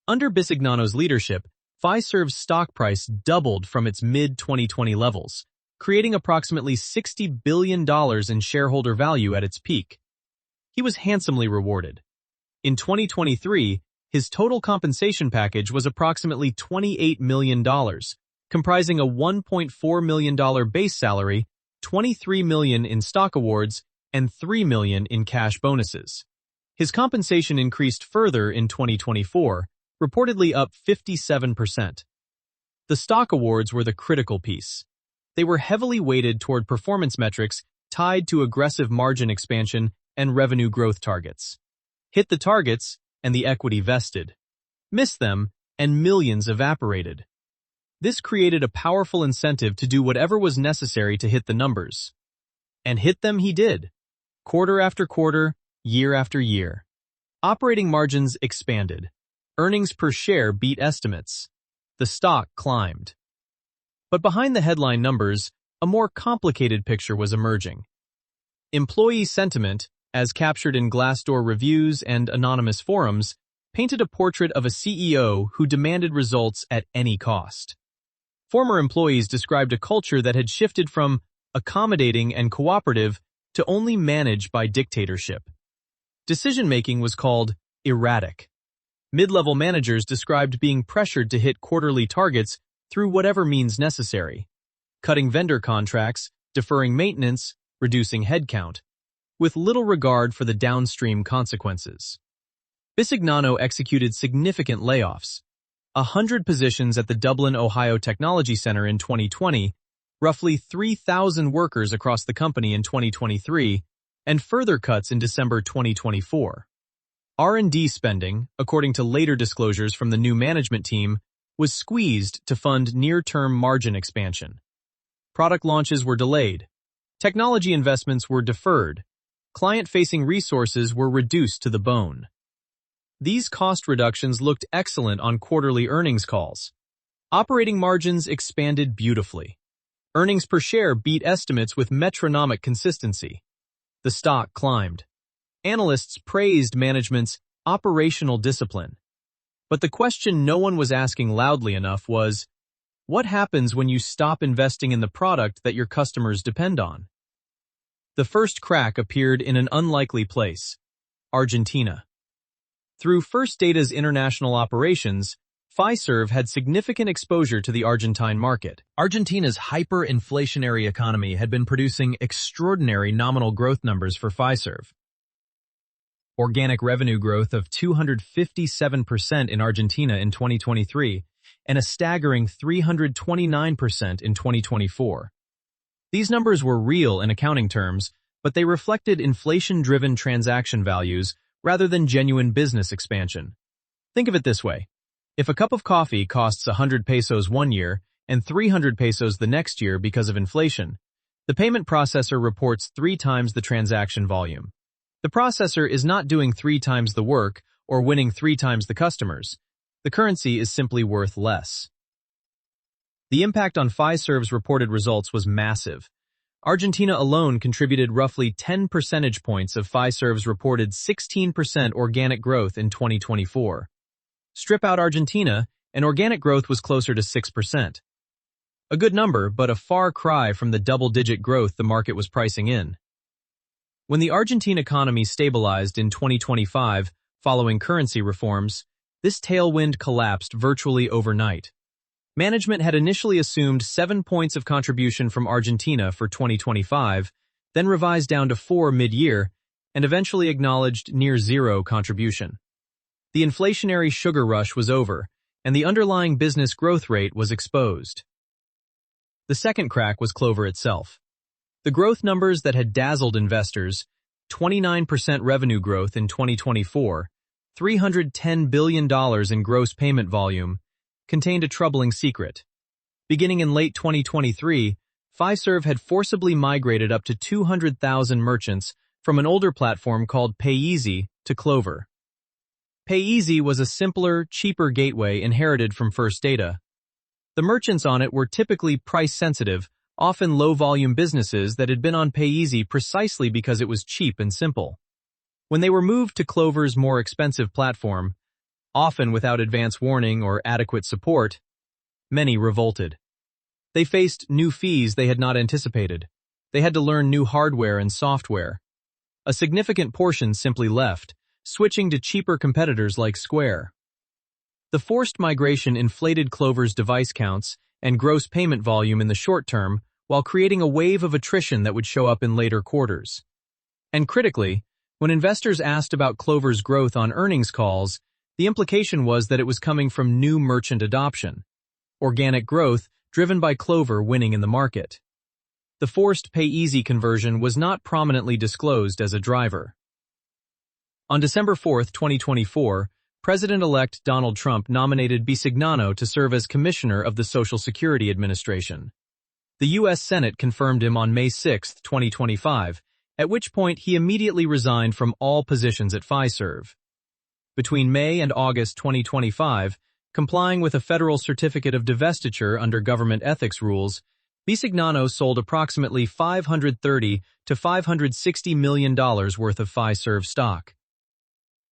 Under Bisignano's leadership, Fiserv's stock price doubled from its mid-2020 levels, creating approximately $60 billion in shareholder value at its peak. He was handsomely rewarded. In 2023, his total compensation package was approximately $28 million, comprising a $1.4 million base salary, $23 million in stock awards, and $3 million in cash bonuses. His compensation increased further in 2024, reportedly up 57%. The stock awards were the critical piece. They were heavily weighted toward performance metrics tied to aggressive margin expansion and revenue growth targets. Hit the targets, and the equity vested. Miss them, and millions evaporated. This created a powerful incentive to do whatever was necessary to hit the numbers. And hit them he did. Quarter after quarter, year after year. Operating margins expanded. Earnings per share beat estimates. The stock climbed. But behind the headline numbers, a more complicated picture was emerging. Employee sentiment, as captured in Glassdoor reviews and anonymous forums, painted a portrait of a CEO who demanded results at any cost. Former employees described a culture that had shifted from accommodating and cooperative to only managed by dictatorship. Decision-making was called erratic. Mid-level managers described being pressured to hit quarterly targets through whatever means necessary, cutting vendor contracts, deferring maintenance, reducing headcount, with little regard for the downstream consequences. Bisignano executed significant layoffs. 100 positions at the Dublin, Ohio Technology Center in 2020, roughly 3,000 workers across the company in 2023, and further cuts in December 2024. R&D spending, according to later disclosures from the new management team, was squeezed to fund near-term margin expansion. Product launches were delayed. Technology investments were deferred. Client-facing resources were reduced to the bone. These cost reductions looked excellent on quarterly earnings calls. Operating margins expanded beautifully. Earnings per share beat estimates with metronomic consistency. The stock climbed. Analysts praised management's operational discipline. But the question no one was asking loudly enough was, what happens when you stop investing in the product that your customers depend on? The first crack appeared in an unlikely place, Argentina. Through First Data's international operations, Fiserv had significant exposure to the Argentine market. Argentina's hyperinflationary economy had been producing extraordinary nominal growth numbers for Fiserv. Organic revenue growth of 257% in Argentina in 2023, and a staggering 329% in 2024. These numbers were real in accounting terms, but they reflected inflation-driven transaction values rather than genuine business expansion. Think of it this way. If a cup of coffee costs 100 pesos one year and 300 pesos the next year because of inflation, the payment processor reports 3 times the transaction volume. The processor is not doing 3 times the work or winning 3 times the customers. The currency is simply worth less. The impact on Fiserv's reported results was massive. Argentina alone contributed roughly 10 percentage points of Fiserv's reported 16% organic growth in 2024. Strip out Argentina, and organic growth was closer to 6%. A good number, but a far cry from the double-digit growth the market was pricing in. When the Argentine economy stabilized in 2025 following currency reforms, this tailwind collapsed virtually overnight. Management had initially assumed 7 points of contribution from Argentina for 2025, then revised down to 4 mid-year, and eventually acknowledged near-zero contribution. The inflationary sugar rush was over, and the underlying business growth rate was exposed. The second crack was Clover itself. The growth numbers that had dazzled investors, 29% revenue growth in 2024, $310 billion in gross payment volume, contained a troubling secret. Beginning in late 2023, Fiserv had forcibly migrated up to 200,000 merchants from an older platform called PayEasy to Clover. PayEasy was a simpler, cheaper gateway inherited from First Data. The merchants on it were typically price-sensitive, often low-volume businesses that had been on PayEasy precisely because it was cheap and simple. When they were moved to Clover's more expensive platform, often without advance warning or adequate support, many revolted. They faced new fees they had not anticipated. They had to learn new hardware and software. A significant portion simply left, switching to cheaper competitors like Square. The forced migration inflated Clover's device counts and gross payment volume in the short term, while creating a wave of attrition that would show up in later quarters. And critically, when investors asked about Clover's growth on earnings calls, the implication was that it was coming from new merchant adoption, organic growth driven by Clover winning in the market. The forced PayEasy conversion was not prominently disclosed as a driver. On December 4, 2024, President-elect Donald Trump nominated Bisignano to serve as Commissioner of the Social Security Administration. The U.S. Senate confirmed him on May 6, 2025, at which point he immediately resigned from all positions at Fiserv. Between May and August 2025, complying with a federal certificate of divestiture under government ethics rules, Bisignano sold approximately $530 to $560 million worth of Fiserv stock.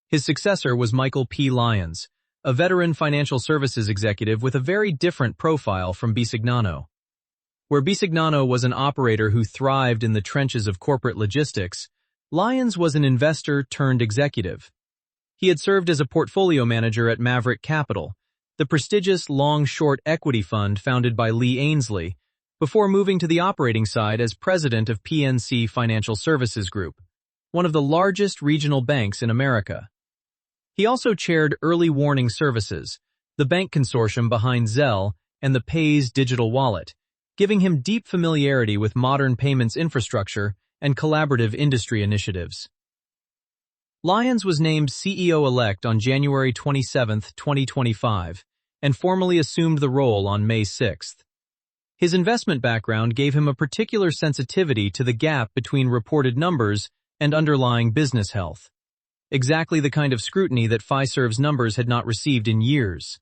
His successor was Michael P. Lyons, a veteran financial services executive with a very different profile from Bisignano. Where Bisignano was an operator who thrived in the trenches of corporate logistics, Lyons was an investor turned executive. He had served as a portfolio manager at Maverick Capital, the prestigious long-short equity fund founded by Lee Ainsley, before moving to the operating side as president of PNC Financial Services Group, one of the largest regional banks in America. He also chaired Early Warning Services, the bank consortium behind Zelle and the Pays digital wallet, giving him deep familiarity with modern payments infrastructure and collaborative industry initiatives. Lyons was named CEO-elect on January 27, 2025, and formally assumed the role on May 6. His investment background gave him a particular sensitivity to the gap between reported numbers and underlying business health, exactly the kind of scrutiny that Fiserv's numbers had not received in years.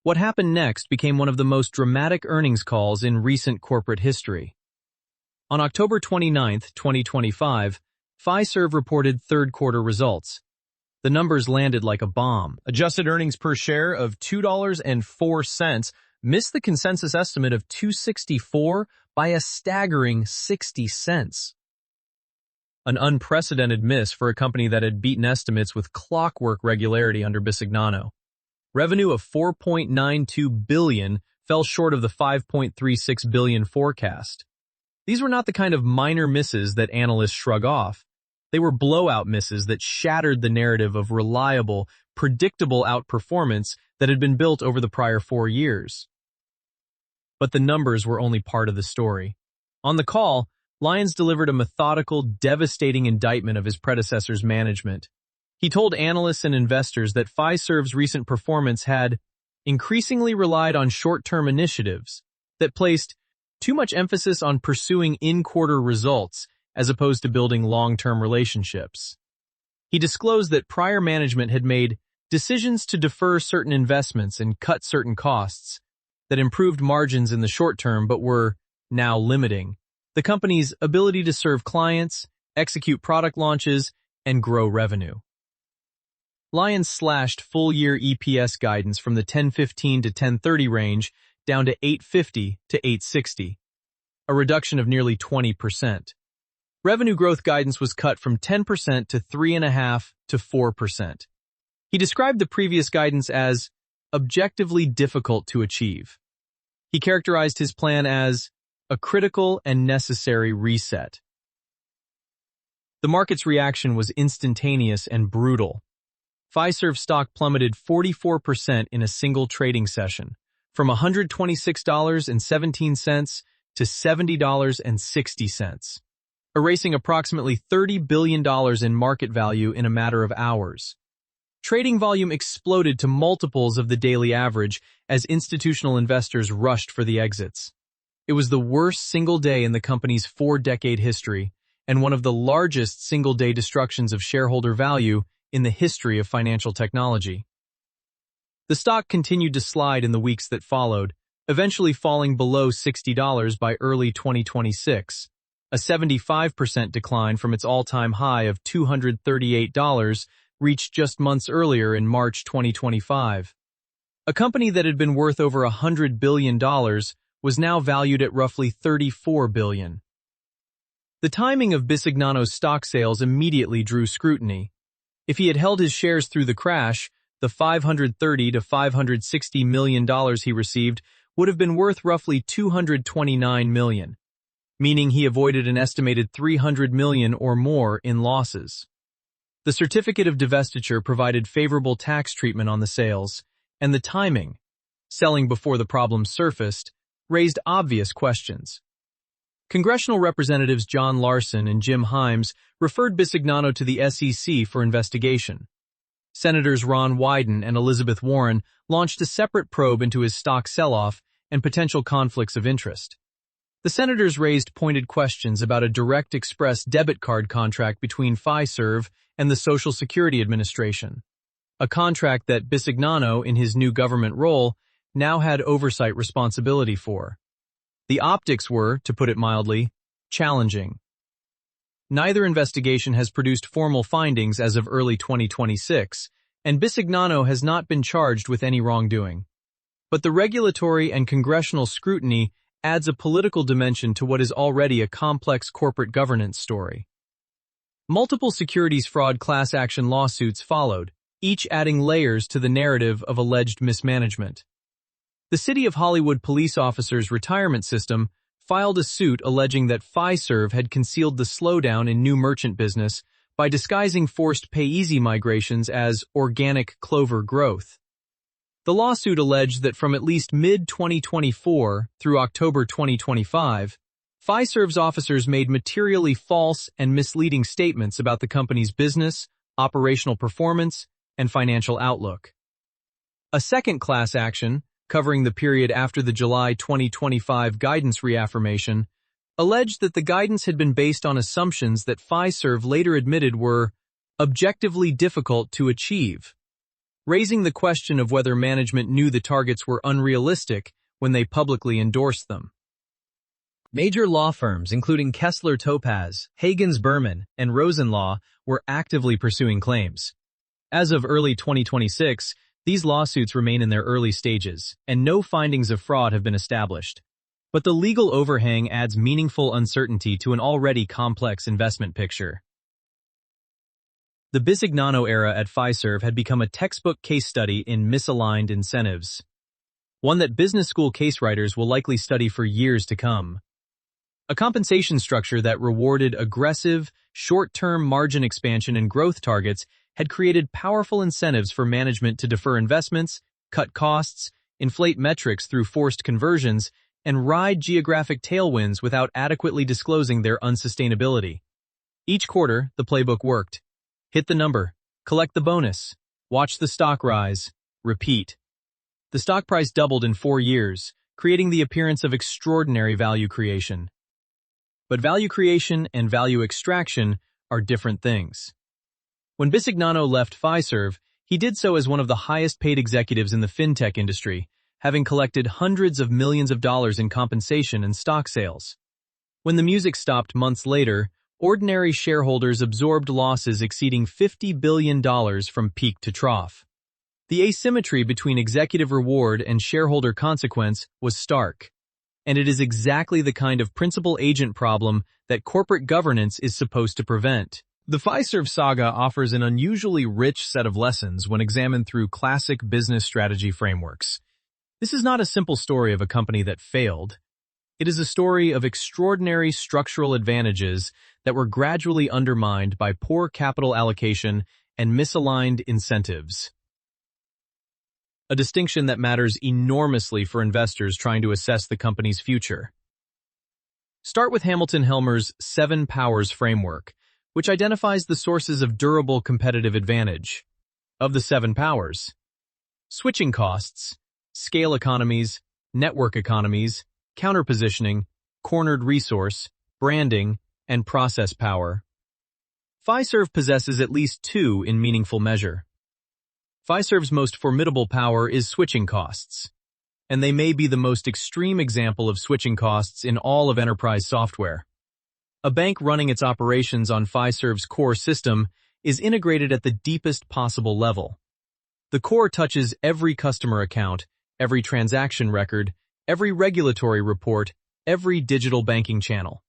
What happened next became one of the most dramatic earnings calls in recent corporate history. On October 29, 2025, Fiserv reported third-quarter results. The numbers landed like a bomb. Adjusted earnings per share of $2.04 missed the consensus estimate of $2.64 by a staggering 60 cents. An unprecedented miss for a company that had beaten estimates with clockwork regularity under Bisignano. Revenue of $4.92 billion fell short of the $5.36 billion forecast. These were not the kind of minor misses that analysts shrug off. They were blowout misses that shattered the narrative of reliable, predictable outperformance that had been built over the prior 4 years. But the numbers were only part of the story. On the call, Lyons delivered a methodical, devastating indictment of his predecessor's management. He told analysts and investors that Fiserv's recent performance had increasingly relied on short-term initiatives that placed too much emphasis on pursuing in-quarter results as opposed to building long-term relationships. He disclosed that prior management had made decisions to defer certain investments and cut certain costs that improved margins in the short term but were now limiting the company's ability to serve clients, execute product launches, and grow revenue. Lyons slashed full-year EPS guidance from the $10.15 to $10.30 range down to $8.50 to $8.60, a reduction of nearly 20%. Revenue growth guidance was cut from 10% to 3.5% to 4%. He described the previous guidance as objectively difficult to achieve. He characterized his plan as a critical and necessary reset. The market's reaction was instantaneous and brutal. Fiserv stock plummeted 44% in a single trading session, from $126.17 to $70.60, erasing approximately $30 billion in market value in a matter of hours. Trading volume exploded to multiples of the daily average as institutional investors rushed for the exits. It was the worst single day in the company's 4-decade history and one of the largest single-day destructions of shareholder value in the history of financial technology. The stock continued to slide in the weeks that followed, eventually falling below $60 by early 2026, a 75% decline from its all-time high of $238 reached just months earlier in March 2025. A company that had been worth over $100 billion was now valued at roughly $34 billion. The timing of Bisignano's stock sales immediately drew scrutiny. If he had held his shares through the crash, the $530 to $560 million he received would have been worth roughly $229 million, meaning he avoided an estimated $300 million or more in losses. The certificate of divestiture provided favorable tax treatment on the sales, and the timing, selling before the problems surfaced, raised obvious questions. Congressional Representatives John Larson and Jim Himes referred Bisignano to the SEC for investigation. Senators Ron Wyden and Elizabeth Warren launched a separate probe into his stock sell-off and potential conflicts of interest. The senators raised pointed questions about a direct express debit card contract between Fiserv and the Social Security Administration, a contract that Bisignano, in his new government role, now had oversight responsibility for. The optics were, to put it mildly, challenging. Neither investigation has produced formal findings as of early 2026, and Bisignano has not been charged with any wrongdoing. But the regulatory and congressional scrutiny adds a political dimension to what is already a complex corporate governance story. Multiple securities fraud class action lawsuits followed, each adding layers to the narrative of alleged mismanagement. The City of Hollywood police officers' retirement system filed a suit alleging that Fiserv had concealed the slowdown in new merchant business by disguising forced pay-easy migrations as organic Clover growth. The lawsuit alleged that from at least mid-2024 through October 2025, Fiserv's officers made materially false and misleading statements about the company's business, operational performance, and financial outlook. A second class action, covering the period after the July 2025 guidance reaffirmation, alleged that the guidance had been based on assumptions that Fiserv later admitted were objectively difficult to achieve, raising the question of whether management knew the targets were unrealistic when they publicly endorsed them. Major law firms including Kessler Topaz, Hagens Berman, and Rosenlaw were actively pursuing claims. As of early 2026, these lawsuits remain in their early stages, and no findings of fraud have been established. But the legal overhang adds meaningful uncertainty to an already complex investment picture. The Bisignano era at Fiserv had become a textbook case study in misaligned incentives, one that business school case writers will likely study for years to come. A compensation structure that rewarded aggressive, short-term margin expansion and growth targets had created powerful incentives for management to defer investments, cut costs, inflate metrics through forced conversions, and ride geographic tailwinds without adequately disclosing their unsustainability. Each quarter, the playbook worked. Hit the number, collect the bonus, watch the stock rise, repeat. The stock price doubled in 4 years, creating the appearance of extraordinary value creation. But value creation and value extraction are different things. When Bisignano left Fiserv, he did so as one of the highest-paid executives in the fintech industry, having collected hundreds of millions of dollars in compensation and stock sales. When the music stopped months later, ordinary shareholders absorbed losses exceeding $50 billion from peak to trough. The asymmetry between executive reward and shareholder consequence was stark, and it is exactly the kind of principal agent problem that corporate governance is supposed to prevent. The Fiserv saga offers an unusually rich set of lessons when examined through classic business strategy frameworks. This is not a simple story of a company that failed. It is a story of extraordinary structural advantages that were gradually undermined by poor capital allocation and misaligned incentives. A distinction that matters enormously for investors trying to assess the company's future. Start with Hamilton Helmer's 7 Powers framework, which identifies the sources of durable competitive advantage. Of the 7 powers: switching costs, scale economies, network economies, counterpositioning, cornered resource, branding, and process power. Fiserv possesses at least 2 in meaningful measure. Fiserv's most formidable power is switching costs, and they may be the most extreme example of switching costs in all of enterprise software. A bank running its operations on Fiserv's core system is integrated at the deepest possible level. The core touches every customer account, every transaction record, every regulatory report, every digital banking channel.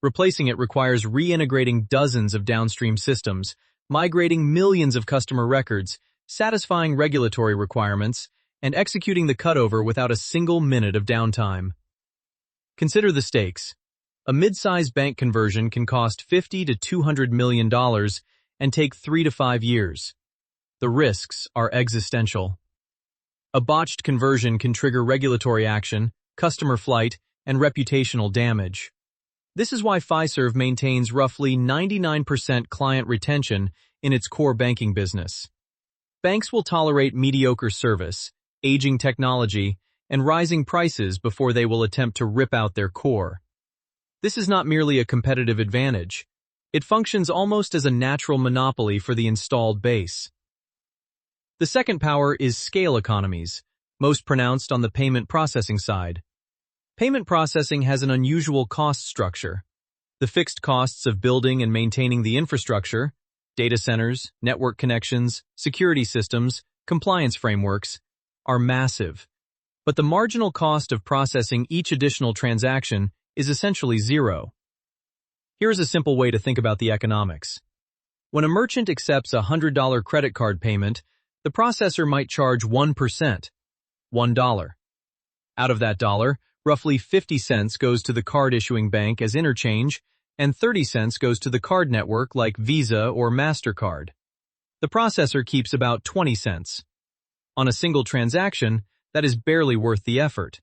Replacing it requires reintegrating dozens of downstream systems, migrating millions of customer records, satisfying regulatory requirements, and executing the cutover without a single minute of downtime. Consider the stakes. A mid-size bank conversion can cost $50 to $200 million and take 3 to 5 years. The risks are existential. A botched conversion can trigger regulatory action, customer flight, and reputational damage. This is why Fiserv maintains roughly 99% client retention in its core banking business. Banks will tolerate mediocre service, aging technology, and rising prices before they will attempt to rip out their core. This is not merely a competitive advantage. It functions almost as a natural monopoly for the installed base. The second power is scale economies, most pronounced on the payment processing side. Payment processing has an unusual cost structure. The fixed costs of building and maintaining the infrastructure, data centers, network connections, security systems, compliance frameworks, are massive. But the marginal cost of processing each additional transaction is essentially zero. Here's a simple way to think about the economics. When a merchant accepts a $100 credit card payment, the processor might charge 1%, $1. Out of that dollar, roughly 50 cents goes to the card-issuing bank as interchange, and 30 cents goes to the card network like Visa or MasterCard. The processor keeps about 20 cents. On a single transaction, that is barely worth the effort.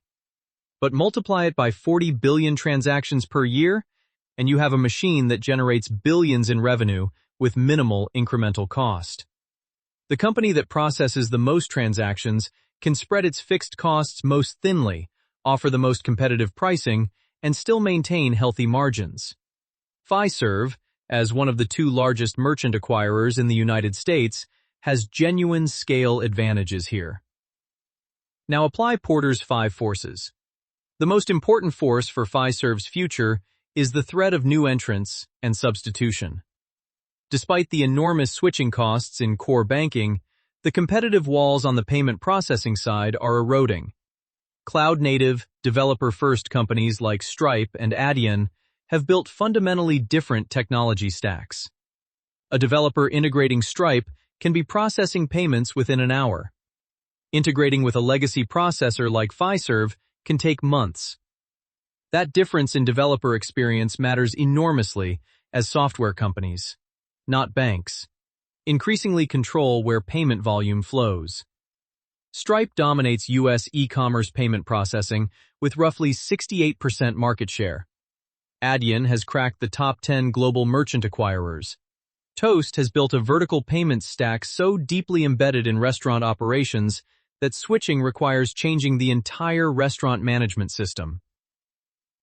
But multiply it by 40 billion transactions per year, and you have a machine that generates billions in revenue with minimal incremental cost. The company that processes the most transactions can spread its fixed costs most thinly, offer the most competitive pricing, and still maintain healthy margins. Fiserv, as one of the 2 largest merchant acquirers in the United States, has genuine scale advantages here. Now apply Porter's 5 forces. The most important force for Fiserv's future is the threat of new entrants and substitution. Despite the enormous switching costs in core banking, the competitive walls on the payment processing side are eroding. Cloud-native, developer-first companies like Stripe and Adyen have built fundamentally different technology stacks. A developer integrating Stripe can be processing payments within an hour. Integrating with a legacy processor like Fiserv can take months. That difference in developer experience matters enormously as software companies, not banks, increasingly control where payment volume flows. Stripe dominates U.S. e-commerce payment processing with roughly 68% market share. Adyen has cracked the top 10 global merchant acquirers. Toast has built a vertical payment stack so deeply embedded in restaurant operations that switching requires changing the entire restaurant management system.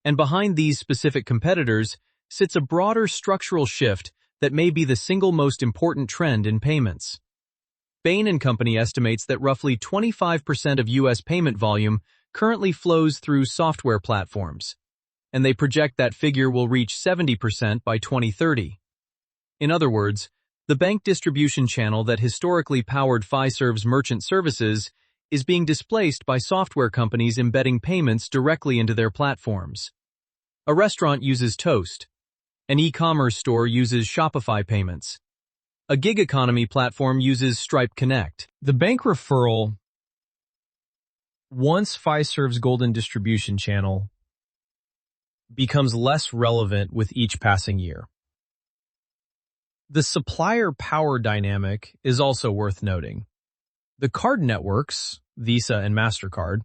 And behind these specific competitors sits a broader structural shift that may be the single most important trend in payments. Bain & Company estimates that roughly 25% of U.S. payment volume currently flows through software platforms, and they project that figure will reach 70% by 2030. In other words, the bank distribution channel that historically powered Fiserv's merchant services is being displaced by software companies embedding payments directly into their platforms. A restaurant uses Toast, An e-commerce store uses Shopify payments. A gig economy platform uses Stripe Connect. The bank referral, once Fiserv's golden distribution channel, becomes less relevant with each passing year. The supplier power dynamic is also worth noting. The card networks, Visa and MasterCard,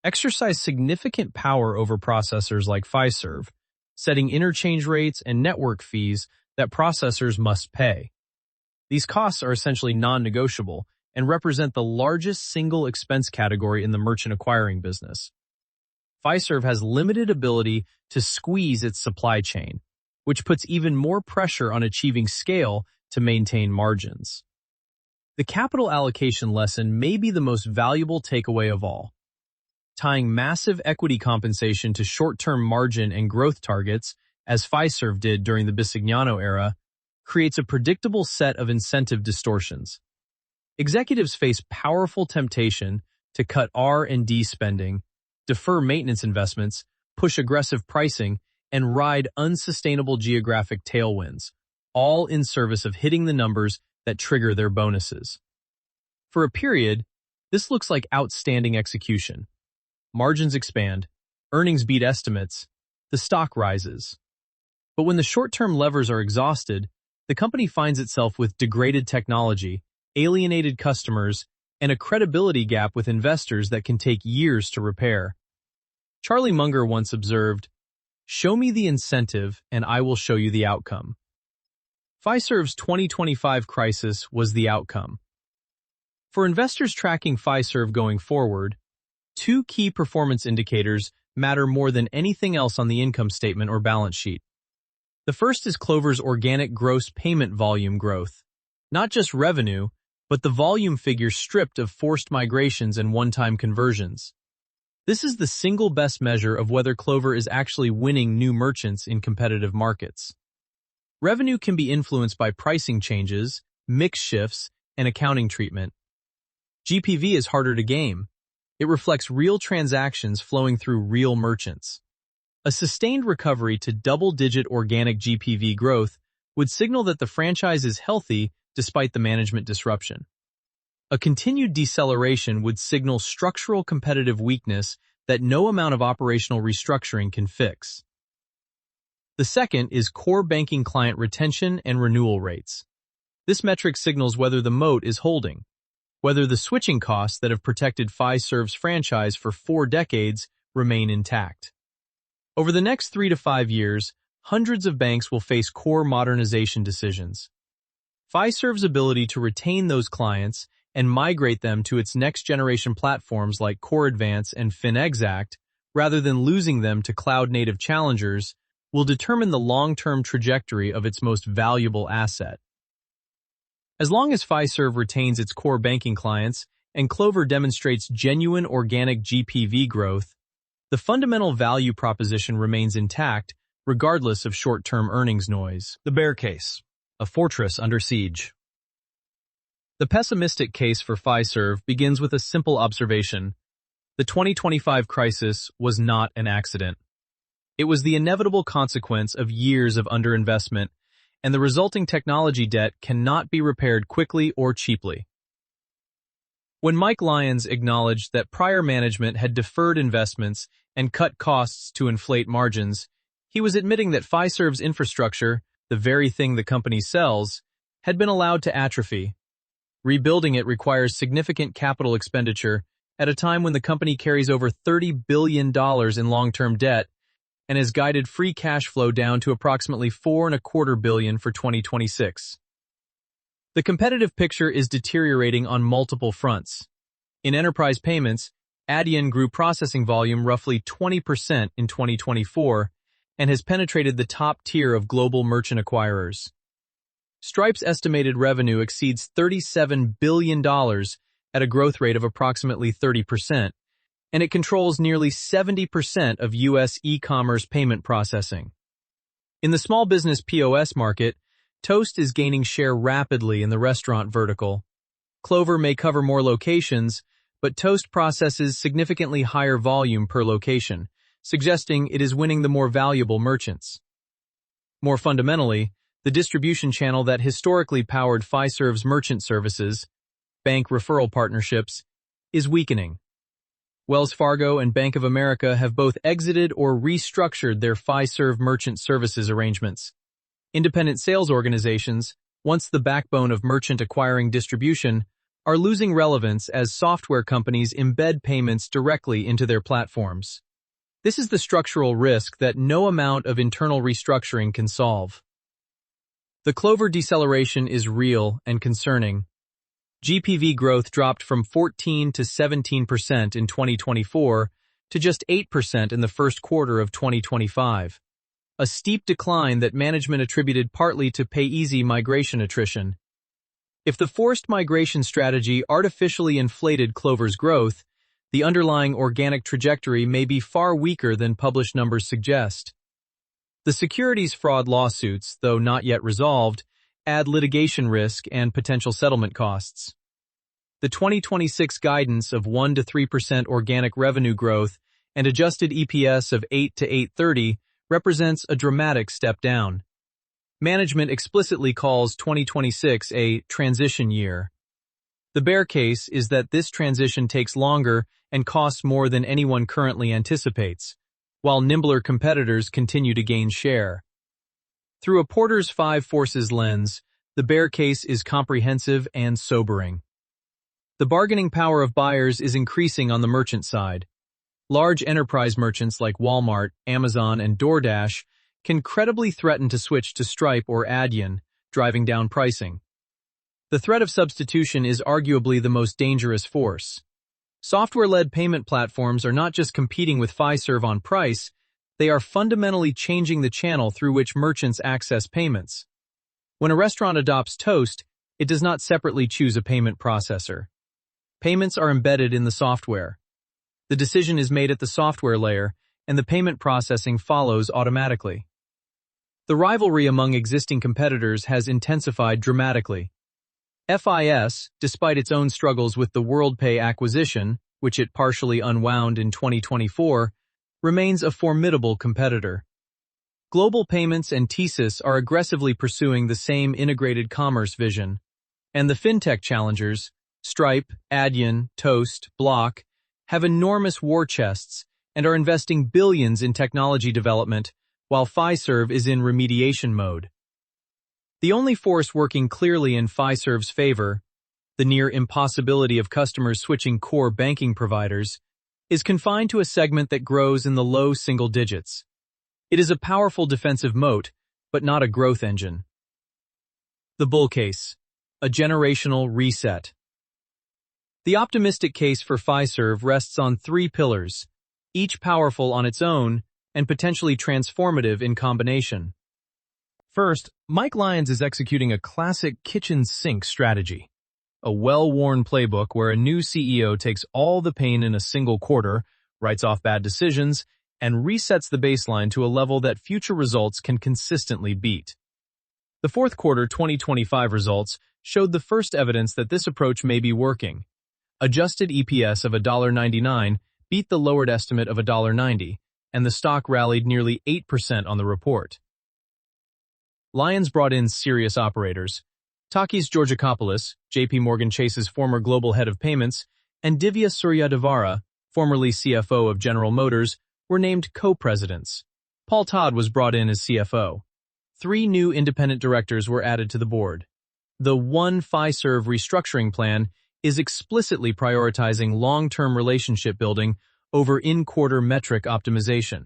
exercise significant power over processors like Fiserv, setting interchange rates and network fees that processors must pay. These costs are essentially non-negotiable and represent the largest single expense category in the merchant acquiring business. Fiserv has limited ability to squeeze its supply chain, which puts even more pressure on achieving scale to maintain margins. The capital allocation lesson may be the most valuable takeaway of all. Tying massive equity compensation to short-term margin and growth targets, as Fiserv did during the Bisignano era, creates a predictable set of incentive distortions. Executives face powerful temptation to cut R&D spending, defer maintenance investments, push aggressive pricing, and ride unsustainable geographic tailwinds, all in service of hitting the numbers that trigger their bonuses. For a period, this looks like outstanding execution. Margins expand, earnings beat estimates, the stock rises. But when the short-term levers are exhausted, the company finds itself with degraded technology, alienated customers, and a credibility gap with investors that can take years to repair. Charlie Munger once observed, "Show me the incentive and I will show you the outcome." Fiserv's 2025 crisis was the outcome. For investors tracking Fiserv going forward, two key performance indicators matter more than anything else on the income statement or balance sheet. The first is Clover's organic gross payment volume growth. Not just revenue, but the volume figure stripped of forced migrations and one-time conversions. This is the single best measure of whether Clover is actually winning new merchants in competitive markets. Revenue can be influenced by pricing changes, mix shifts, and accounting treatment. GPV is harder to game. It reflects real transactions flowing through real merchants. A sustained recovery to double-digit organic GPV growth would signal that the franchise is healthy despite the management disruption. A continued deceleration would signal structural competitive weakness that no amount of operational restructuring can fix. The second is core banking client retention and renewal rates. This metric signals whether the moat is holding, whether the switching costs that have protected Fiserv's franchise for 4 decades remain intact. Over the next 3 to 5 years, hundreds of banks will face core modernization decisions. Fiserv's ability to retain those clients and migrate them to its next-generation platforms like Core Advance and FinExact, rather than losing them to cloud-native challengers, will determine the long-term trajectory of its most valuable asset. As long as Fiserv retains its core banking clients and Clover demonstrates genuine organic GPV growth, the fundamental value proposition remains intact regardless of short-term earnings noise. The bear case, a fortress under siege. The pessimistic case for Fiserv begins with a simple observation. The 2025 crisis was not an accident. It was the inevitable consequence of years of underinvestment, and the resulting technology debt cannot be repaired quickly or cheaply. When Mike Lyons acknowledged that prior management had deferred investments and cut costs to inflate margins, he was admitting that Fiserv's infrastructure, the very thing the company sells, had been allowed to atrophy. Rebuilding it requires significant capital expenditure at a time when the company carries over $30 billion in long-term debt and has guided free cash flow down to approximately $4.25 billion for 2026. The competitive picture is deteriorating on multiple fronts. In enterprise payments, Adyen grew processing volume roughly 20% in 2024 and has penetrated the top tier of global merchant acquirers. Stripe's estimated revenue exceeds $37 billion at a growth rate of approximately 30%, and it controls nearly 70% of U.S. e-commerce payment processing. In the small business POS market, Toast is gaining share rapidly in the restaurant vertical. Clover may cover more locations, but Toast processes significantly higher volume per location, suggesting it is winning the more valuable merchants. More fundamentally, the distribution channel that historically powered Fiserv's merchant services, bank referral partnerships, is weakening. Wells Fargo and Bank of America have both exited or restructured their Fiserv merchant services arrangements. Independent sales organizations, once the backbone of merchant acquiring distribution, are losing relevance as software companies embed payments directly into their platforms. This is the structural risk that no amount of internal restructuring can solve. The Clover deceleration is real and concerning. GPV growth dropped from 14 to 17% in 2024 to just 8% in the first quarter of 2025. A steep decline that management attributed partly to pay-easy migration attrition. If the forced migration strategy artificially inflated Clover's growth, the underlying organic trajectory may be far weaker than published numbers suggest. The securities fraud lawsuits, though not yet resolved, add litigation risk and potential settlement costs. The 2026 guidance of 1 to 3% organic revenue growth and adjusted EPS of 8 to 8.30 represents a dramatic step down. Management explicitly calls 2026 a transition year. The bear case is that this transition takes longer and costs more than anyone currently anticipates, while nimbler competitors continue to gain share. Through a Porter's Five Forces lens, the bear case is comprehensive and sobering. The bargaining power of buyers is increasing on the merchant side. Large enterprise merchants like Walmart, Amazon, and DoorDash can credibly threaten to switch to Stripe or Adyen, driving down pricing. The threat of substitution is arguably the most dangerous force. Software-led payment platforms are not just competing with Fiserv on price, they are fundamentally changing the channel through which merchants access payments. When a restaurant adopts Toast, it does not separately choose a payment processor. Payments are embedded in the software. The decision is made at the software layer, and the payment processing follows automatically. The rivalry among existing competitors has intensified dramatically. FIS, despite its own struggles with the WorldPay acquisition, which it partially unwound in 2024, remains a formidable competitor. Global Payments and TSYS are aggressively pursuing the same integrated commerce vision, and the fintech challengers, Stripe, Adyen, Toast, Block, have enormous war chests and are investing billions in technology development, while Fiserv is in remediation mode. The only force working clearly in Fiserv's favor, the near impossibility of customers switching core banking providers, is confined to a segment that grows in the low single digits. It is a powerful defensive moat, but not a growth engine. The bull case, a generational reset. The optimistic case for Fiserv rests on three pillars, each powerful on its own and potentially transformative in combination. First, Mike Lyons is executing a classic kitchen sink strategy, a well-worn playbook where a new CEO takes all the pain in a single quarter, writes off bad decisions, and resets the baseline to a level that future results can consistently beat. The fourth quarter 2025 results showed the first evidence that this approach may be working. Adjusted EPS of $1.99 beat the lowered estimate of $1.90, and the stock rallied nearly 8% on the report. Lyons brought in serious operators. Takis Georgakopoulos, JP Morgan Chase's former global head of payments, and Divya Suryadevara, formerly CFO of General Motors, were named co-presidents. Paul Todd was brought in as CFO. 3 new independent directors were added to the board. The One Fiserv restructuring plan is explicitly prioritizing long-term relationship building over in-quarter metric optimization.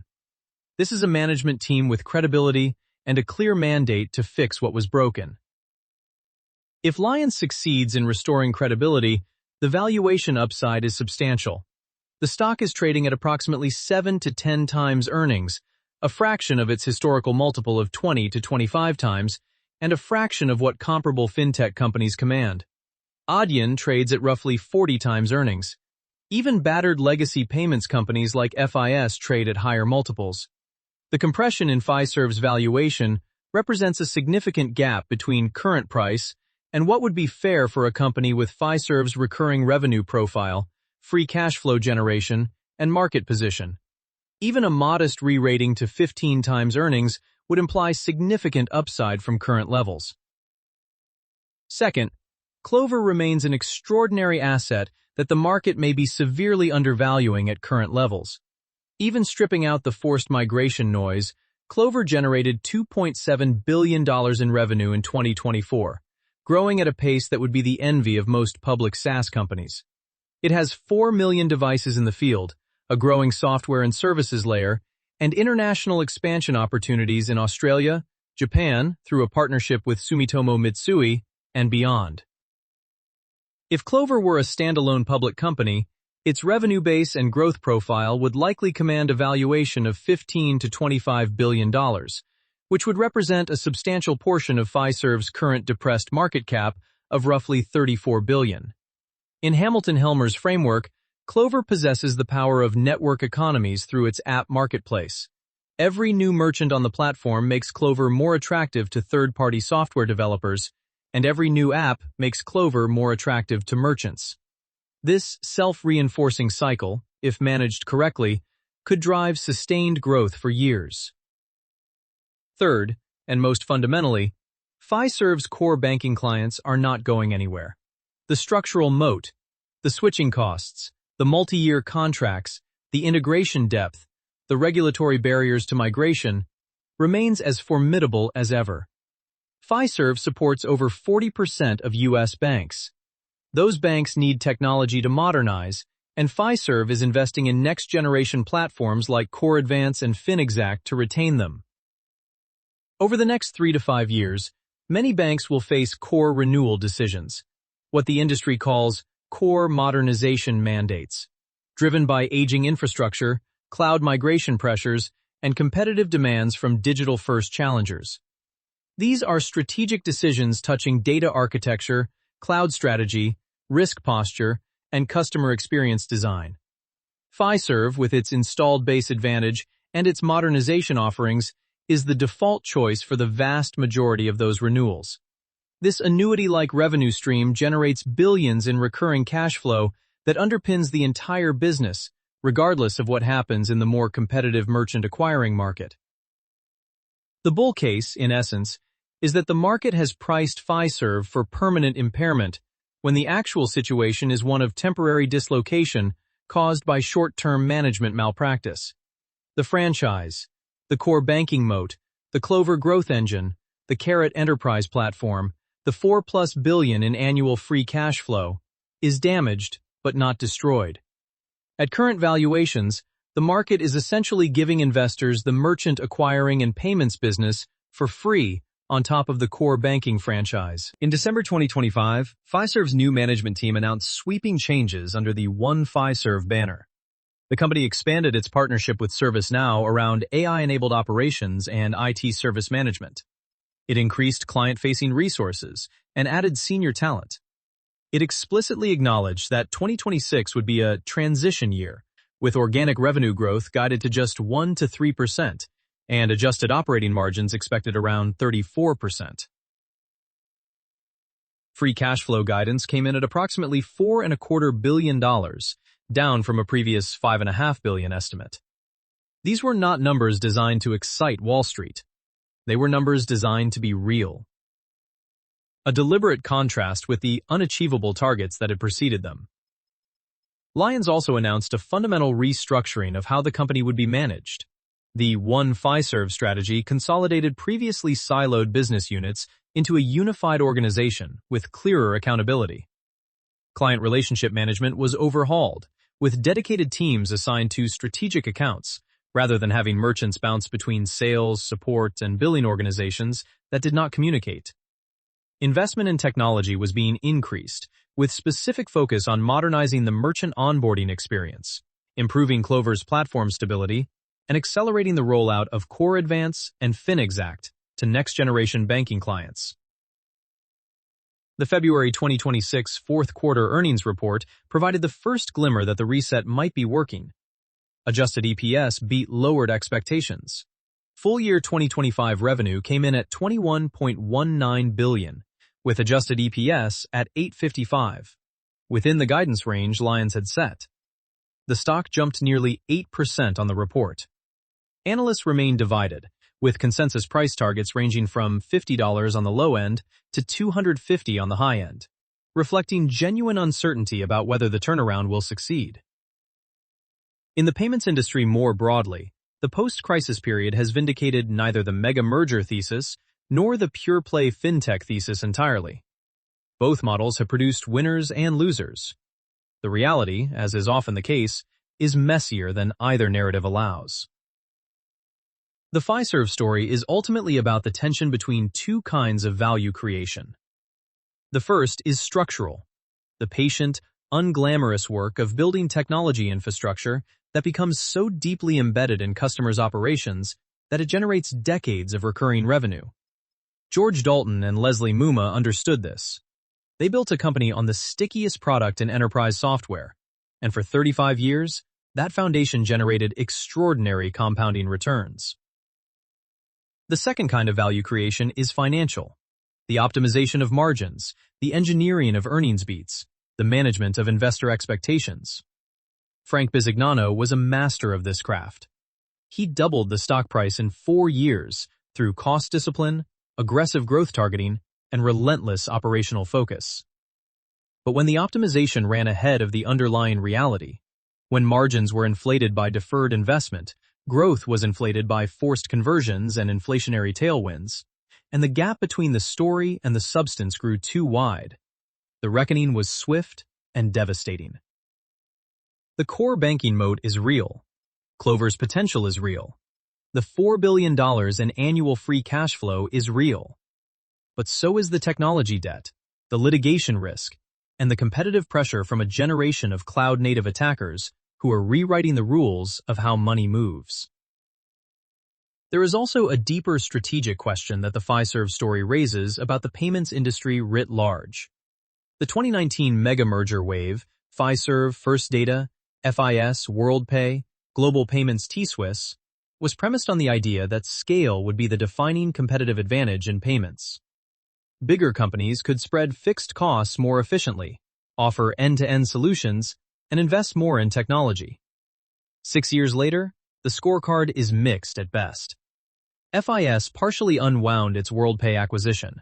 This is a management team with credibility and a clear mandate to fix what was broken. If Lyons succeeds in restoring credibility, the valuation upside is substantial. The stock is trading at approximately 7 to 10 times earnings, a fraction of its historical multiple of 20 to 25 times, and a fraction of what comparable fintech companies command. Adyen trades at roughly 40 times earnings. Even battered legacy payments companies like FIS trade at higher multiples. The compression in Fiserv's valuation represents a significant gap between current price and what would be fair for a company with Fiserv's recurring revenue profile, free cash flow generation, and market position. Even a modest re-rating to 15 times earnings would imply significant upside from current levels. Second, Clover remains an extraordinary asset that the market may be severely undervaluing at current levels. Even stripping out the forced migration noise, Clover generated $2.7 billion in revenue in 2024, growing at a pace that would be the envy of most public SaaS companies. It has 4 million devices in the field, a growing software and services layer, and international expansion opportunities in Australia, Japan, through a partnership with Sumitomo Mitsui, and beyond. If Clover were a standalone public company, its revenue base and growth profile would likely command a valuation of $15 to $25 billion, which would represent a substantial portion of Fiserv's current depressed market cap of roughly $34 billion. In Hamilton Helmer's framework, Clover possesses the power of network economies through its app marketplace. Every new merchant on the platform makes Clover more attractive to third-party software developers, and every new app makes Clover more attractive to merchants. This self-reinforcing cycle, if managed correctly, could drive sustained growth for years. Third, and most fundamentally, Fiserv's core banking clients are not going anywhere. The structural moat, the switching costs, the multi-year contracts, the integration depth, the regulatory barriers to migration, remains as formidable as ever. Fiserv supports over 40% of U.S. banks. Those banks need technology to modernize, and Fiserv is investing in next-generation platforms like Core Advance and FinExact to retain them. Over the next 3 to 5 years, many banks will face core renewal decisions, what the industry calls core modernization mandates, driven by aging infrastructure, cloud migration pressures, and competitive demands from digital-first challengers. These are strategic decisions touching data architecture, cloud strategy, risk posture, and customer experience design. Fiserv, with its installed base advantage and its modernization offerings, is the default choice for the vast majority of those renewals. This annuity-like revenue stream generates billions in recurring cash flow that underpins the entire business, regardless of what happens in the more competitive merchant acquiring market. The bull case, in essence, is that the market has priced Fiserv for permanent impairment when the actual situation is one of temporary dislocation caused by short-term management malpractice. The franchise, the core banking moat, the Clover growth engine, the Carrot enterprise platform, the $4+ billion in annual free cash flow, is damaged but not destroyed. At current valuations, the market is essentially giving investors the merchant acquiring and payments business for free on top of the core banking franchise. In December 2025, Fiserv's new management team announced sweeping changes under the One Fiserv banner. The company expanded its partnership with ServiceNow around AI-enabled operations and IT service management. It increased client-facing resources and added senior talent. It explicitly acknowledged that 2026 would be a transition year, with organic revenue growth guided to just 1 to 3%, and adjusted operating margins expected around 34%. Free cash flow guidance came in at approximately $4.25 billion, down from a previous $5.5 billion estimate. These were not numbers designed to excite Wall Street. They were numbers designed to be real. A deliberate contrast with the unachievable targets that had preceded them. Lions also announced a fundamental restructuring of how the company would be managed. The One Fiserv strategy consolidated previously siloed business units into a unified organization with clearer accountability. Client relationship management was overhauled, with dedicated teams assigned to strategic accounts, rather than having merchants bounce between sales, support, and billing organizations that did not communicate. Investment in technology was being increased, with specific focus on modernizing the merchant onboarding experience, improving Clover's platform stability, and accelerating the rollout of Core Advance and FinExact to next-generation banking clients. The February 2026 fourth quarter earnings report provided the first glimmer that the reset might be working. Adjusted EPS beat lowered expectations. Full year 2025 revenue came in at $21.19 billion, with adjusted EPS at $8.55, within the guidance range Lions had set. The stock jumped nearly 8% on the report. Analysts remain divided, with consensus price targets ranging from $50 on the low end to $250 on the high end, reflecting genuine uncertainty about whether the turnaround will succeed. In the payments industry more broadly, the post-crisis period has vindicated neither the mega-merger thesis nor the pure-play fintech thesis entirely. Both models have produced winners and losers. The reality, as is often the case, is messier than either narrative allows. The Fiserv story is ultimately about the tension between two kinds of value creation. The first is structural, the patient, unglamorous work of building technology infrastructure that becomes so deeply embedded in customers' operations that it generates decades of recurring revenue. George Dalton and Leslie Muma understood this. They built a company on the stickiest product in enterprise software, and for 35 years, that foundation generated extraordinary compounding returns. The second kind of value creation is financial, the optimization of margins, the engineering of earnings beats, the management of investor expectations. Frank Bisignano was a master of this craft. He doubled the stock price in 4 years through cost discipline, aggressive growth targeting, and relentless operational focus. But when the optimization ran ahead of the underlying reality, when margins were inflated by deferred investment, growth was inflated by forced conversions and inflationary tailwinds, and the gap between the story and the substance grew too wide, the reckoning was swift and devastating. The core banking moat is real. Clover's potential is real. The $4 billion in annual free cash flow is real. But so is the technology debt, the litigation risk, and the competitive pressure from a generation of cloud-native attackers who are rewriting the rules of how money moves. There is also a deeper strategic question that the Fiserv story raises about the payments industry writ large. The 2019 mega-merger wave, Fiserv, First Data, FIS, WorldPay, Global Payments T-Swiss, was premised on the idea that scale would be the defining competitive advantage in payments. Bigger companies could spread fixed costs more efficiently, offer end-to-end solutions, and invest more in technology. 6 years later, the scorecard is mixed at best. FIS partially unwound its WorldPay acquisition.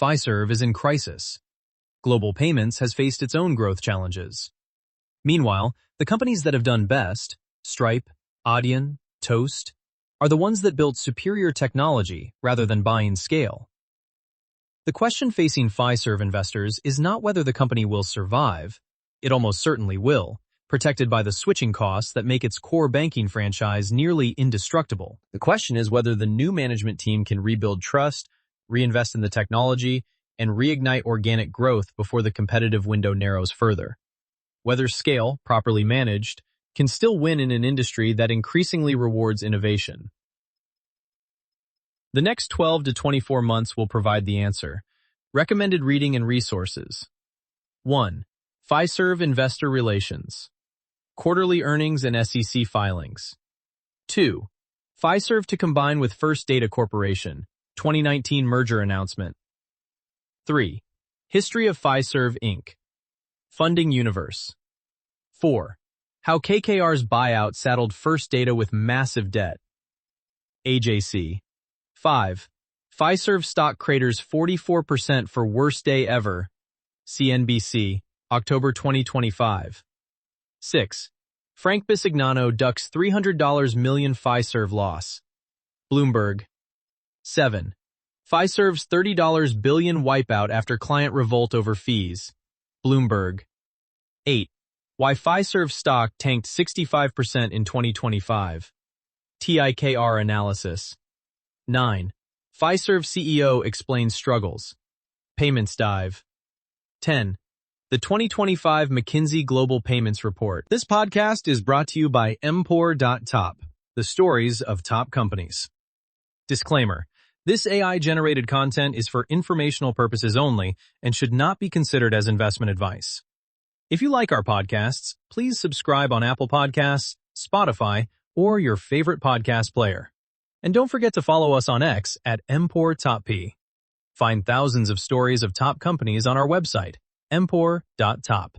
Fiserv is in crisis. Global Payments has faced its own growth challenges. Meanwhile, the companies that have done best, Stripe, Adyen, Toast, are the ones that built superior technology rather than buying scale. The question facing Fiserv investors is not whether the company will survive. It almost certainly will, protected by the switching costs that make its core banking franchise nearly indestructible. The question is whether the new management team can rebuild trust, reinvest in the technology, and reignite organic growth before the competitive window narrows further. Whether scale, properly managed, can still win in an industry that increasingly rewards innovation. The next 12 to 24 months will provide the answer. Recommended reading and resources. 1. Fiserv Investor Relations. Quarterly earnings and SEC filings. 2. Fiserv to combine with First Data Corporation, 2019 merger announcement. 3. History of Fiserv, Inc. Funding universe. 4. How KKR's buyout saddled First Data with massive debt. AJC. 5. Fiserv stock craters 44% for worst day ever. CNBC, October 2025. 6. Frank Bisignano ducks $300 million Fiserv loss. Bloomberg. 7. Fiserv's $30 billion wipeout after client revolt over fees. Bloomberg. 8. Why Fiserv stock tanked 65% in 2025. TIKR analysis. 9. Fiserv CEO explains struggles. Payments dive. 10. The 2025 McKinsey Global Payments Report. This podcast is brought to you by Empor.top, the stories of top companies. Disclaimer. This AI-generated content is for informational purposes only and should not be considered as investment advice. If you like our podcasts, please subscribe on Apple Podcasts, Spotify, or your favorite podcast player. And don't forget to follow us on X at Empor.top. Find thousands of stories of top companies on our website, Empor.top.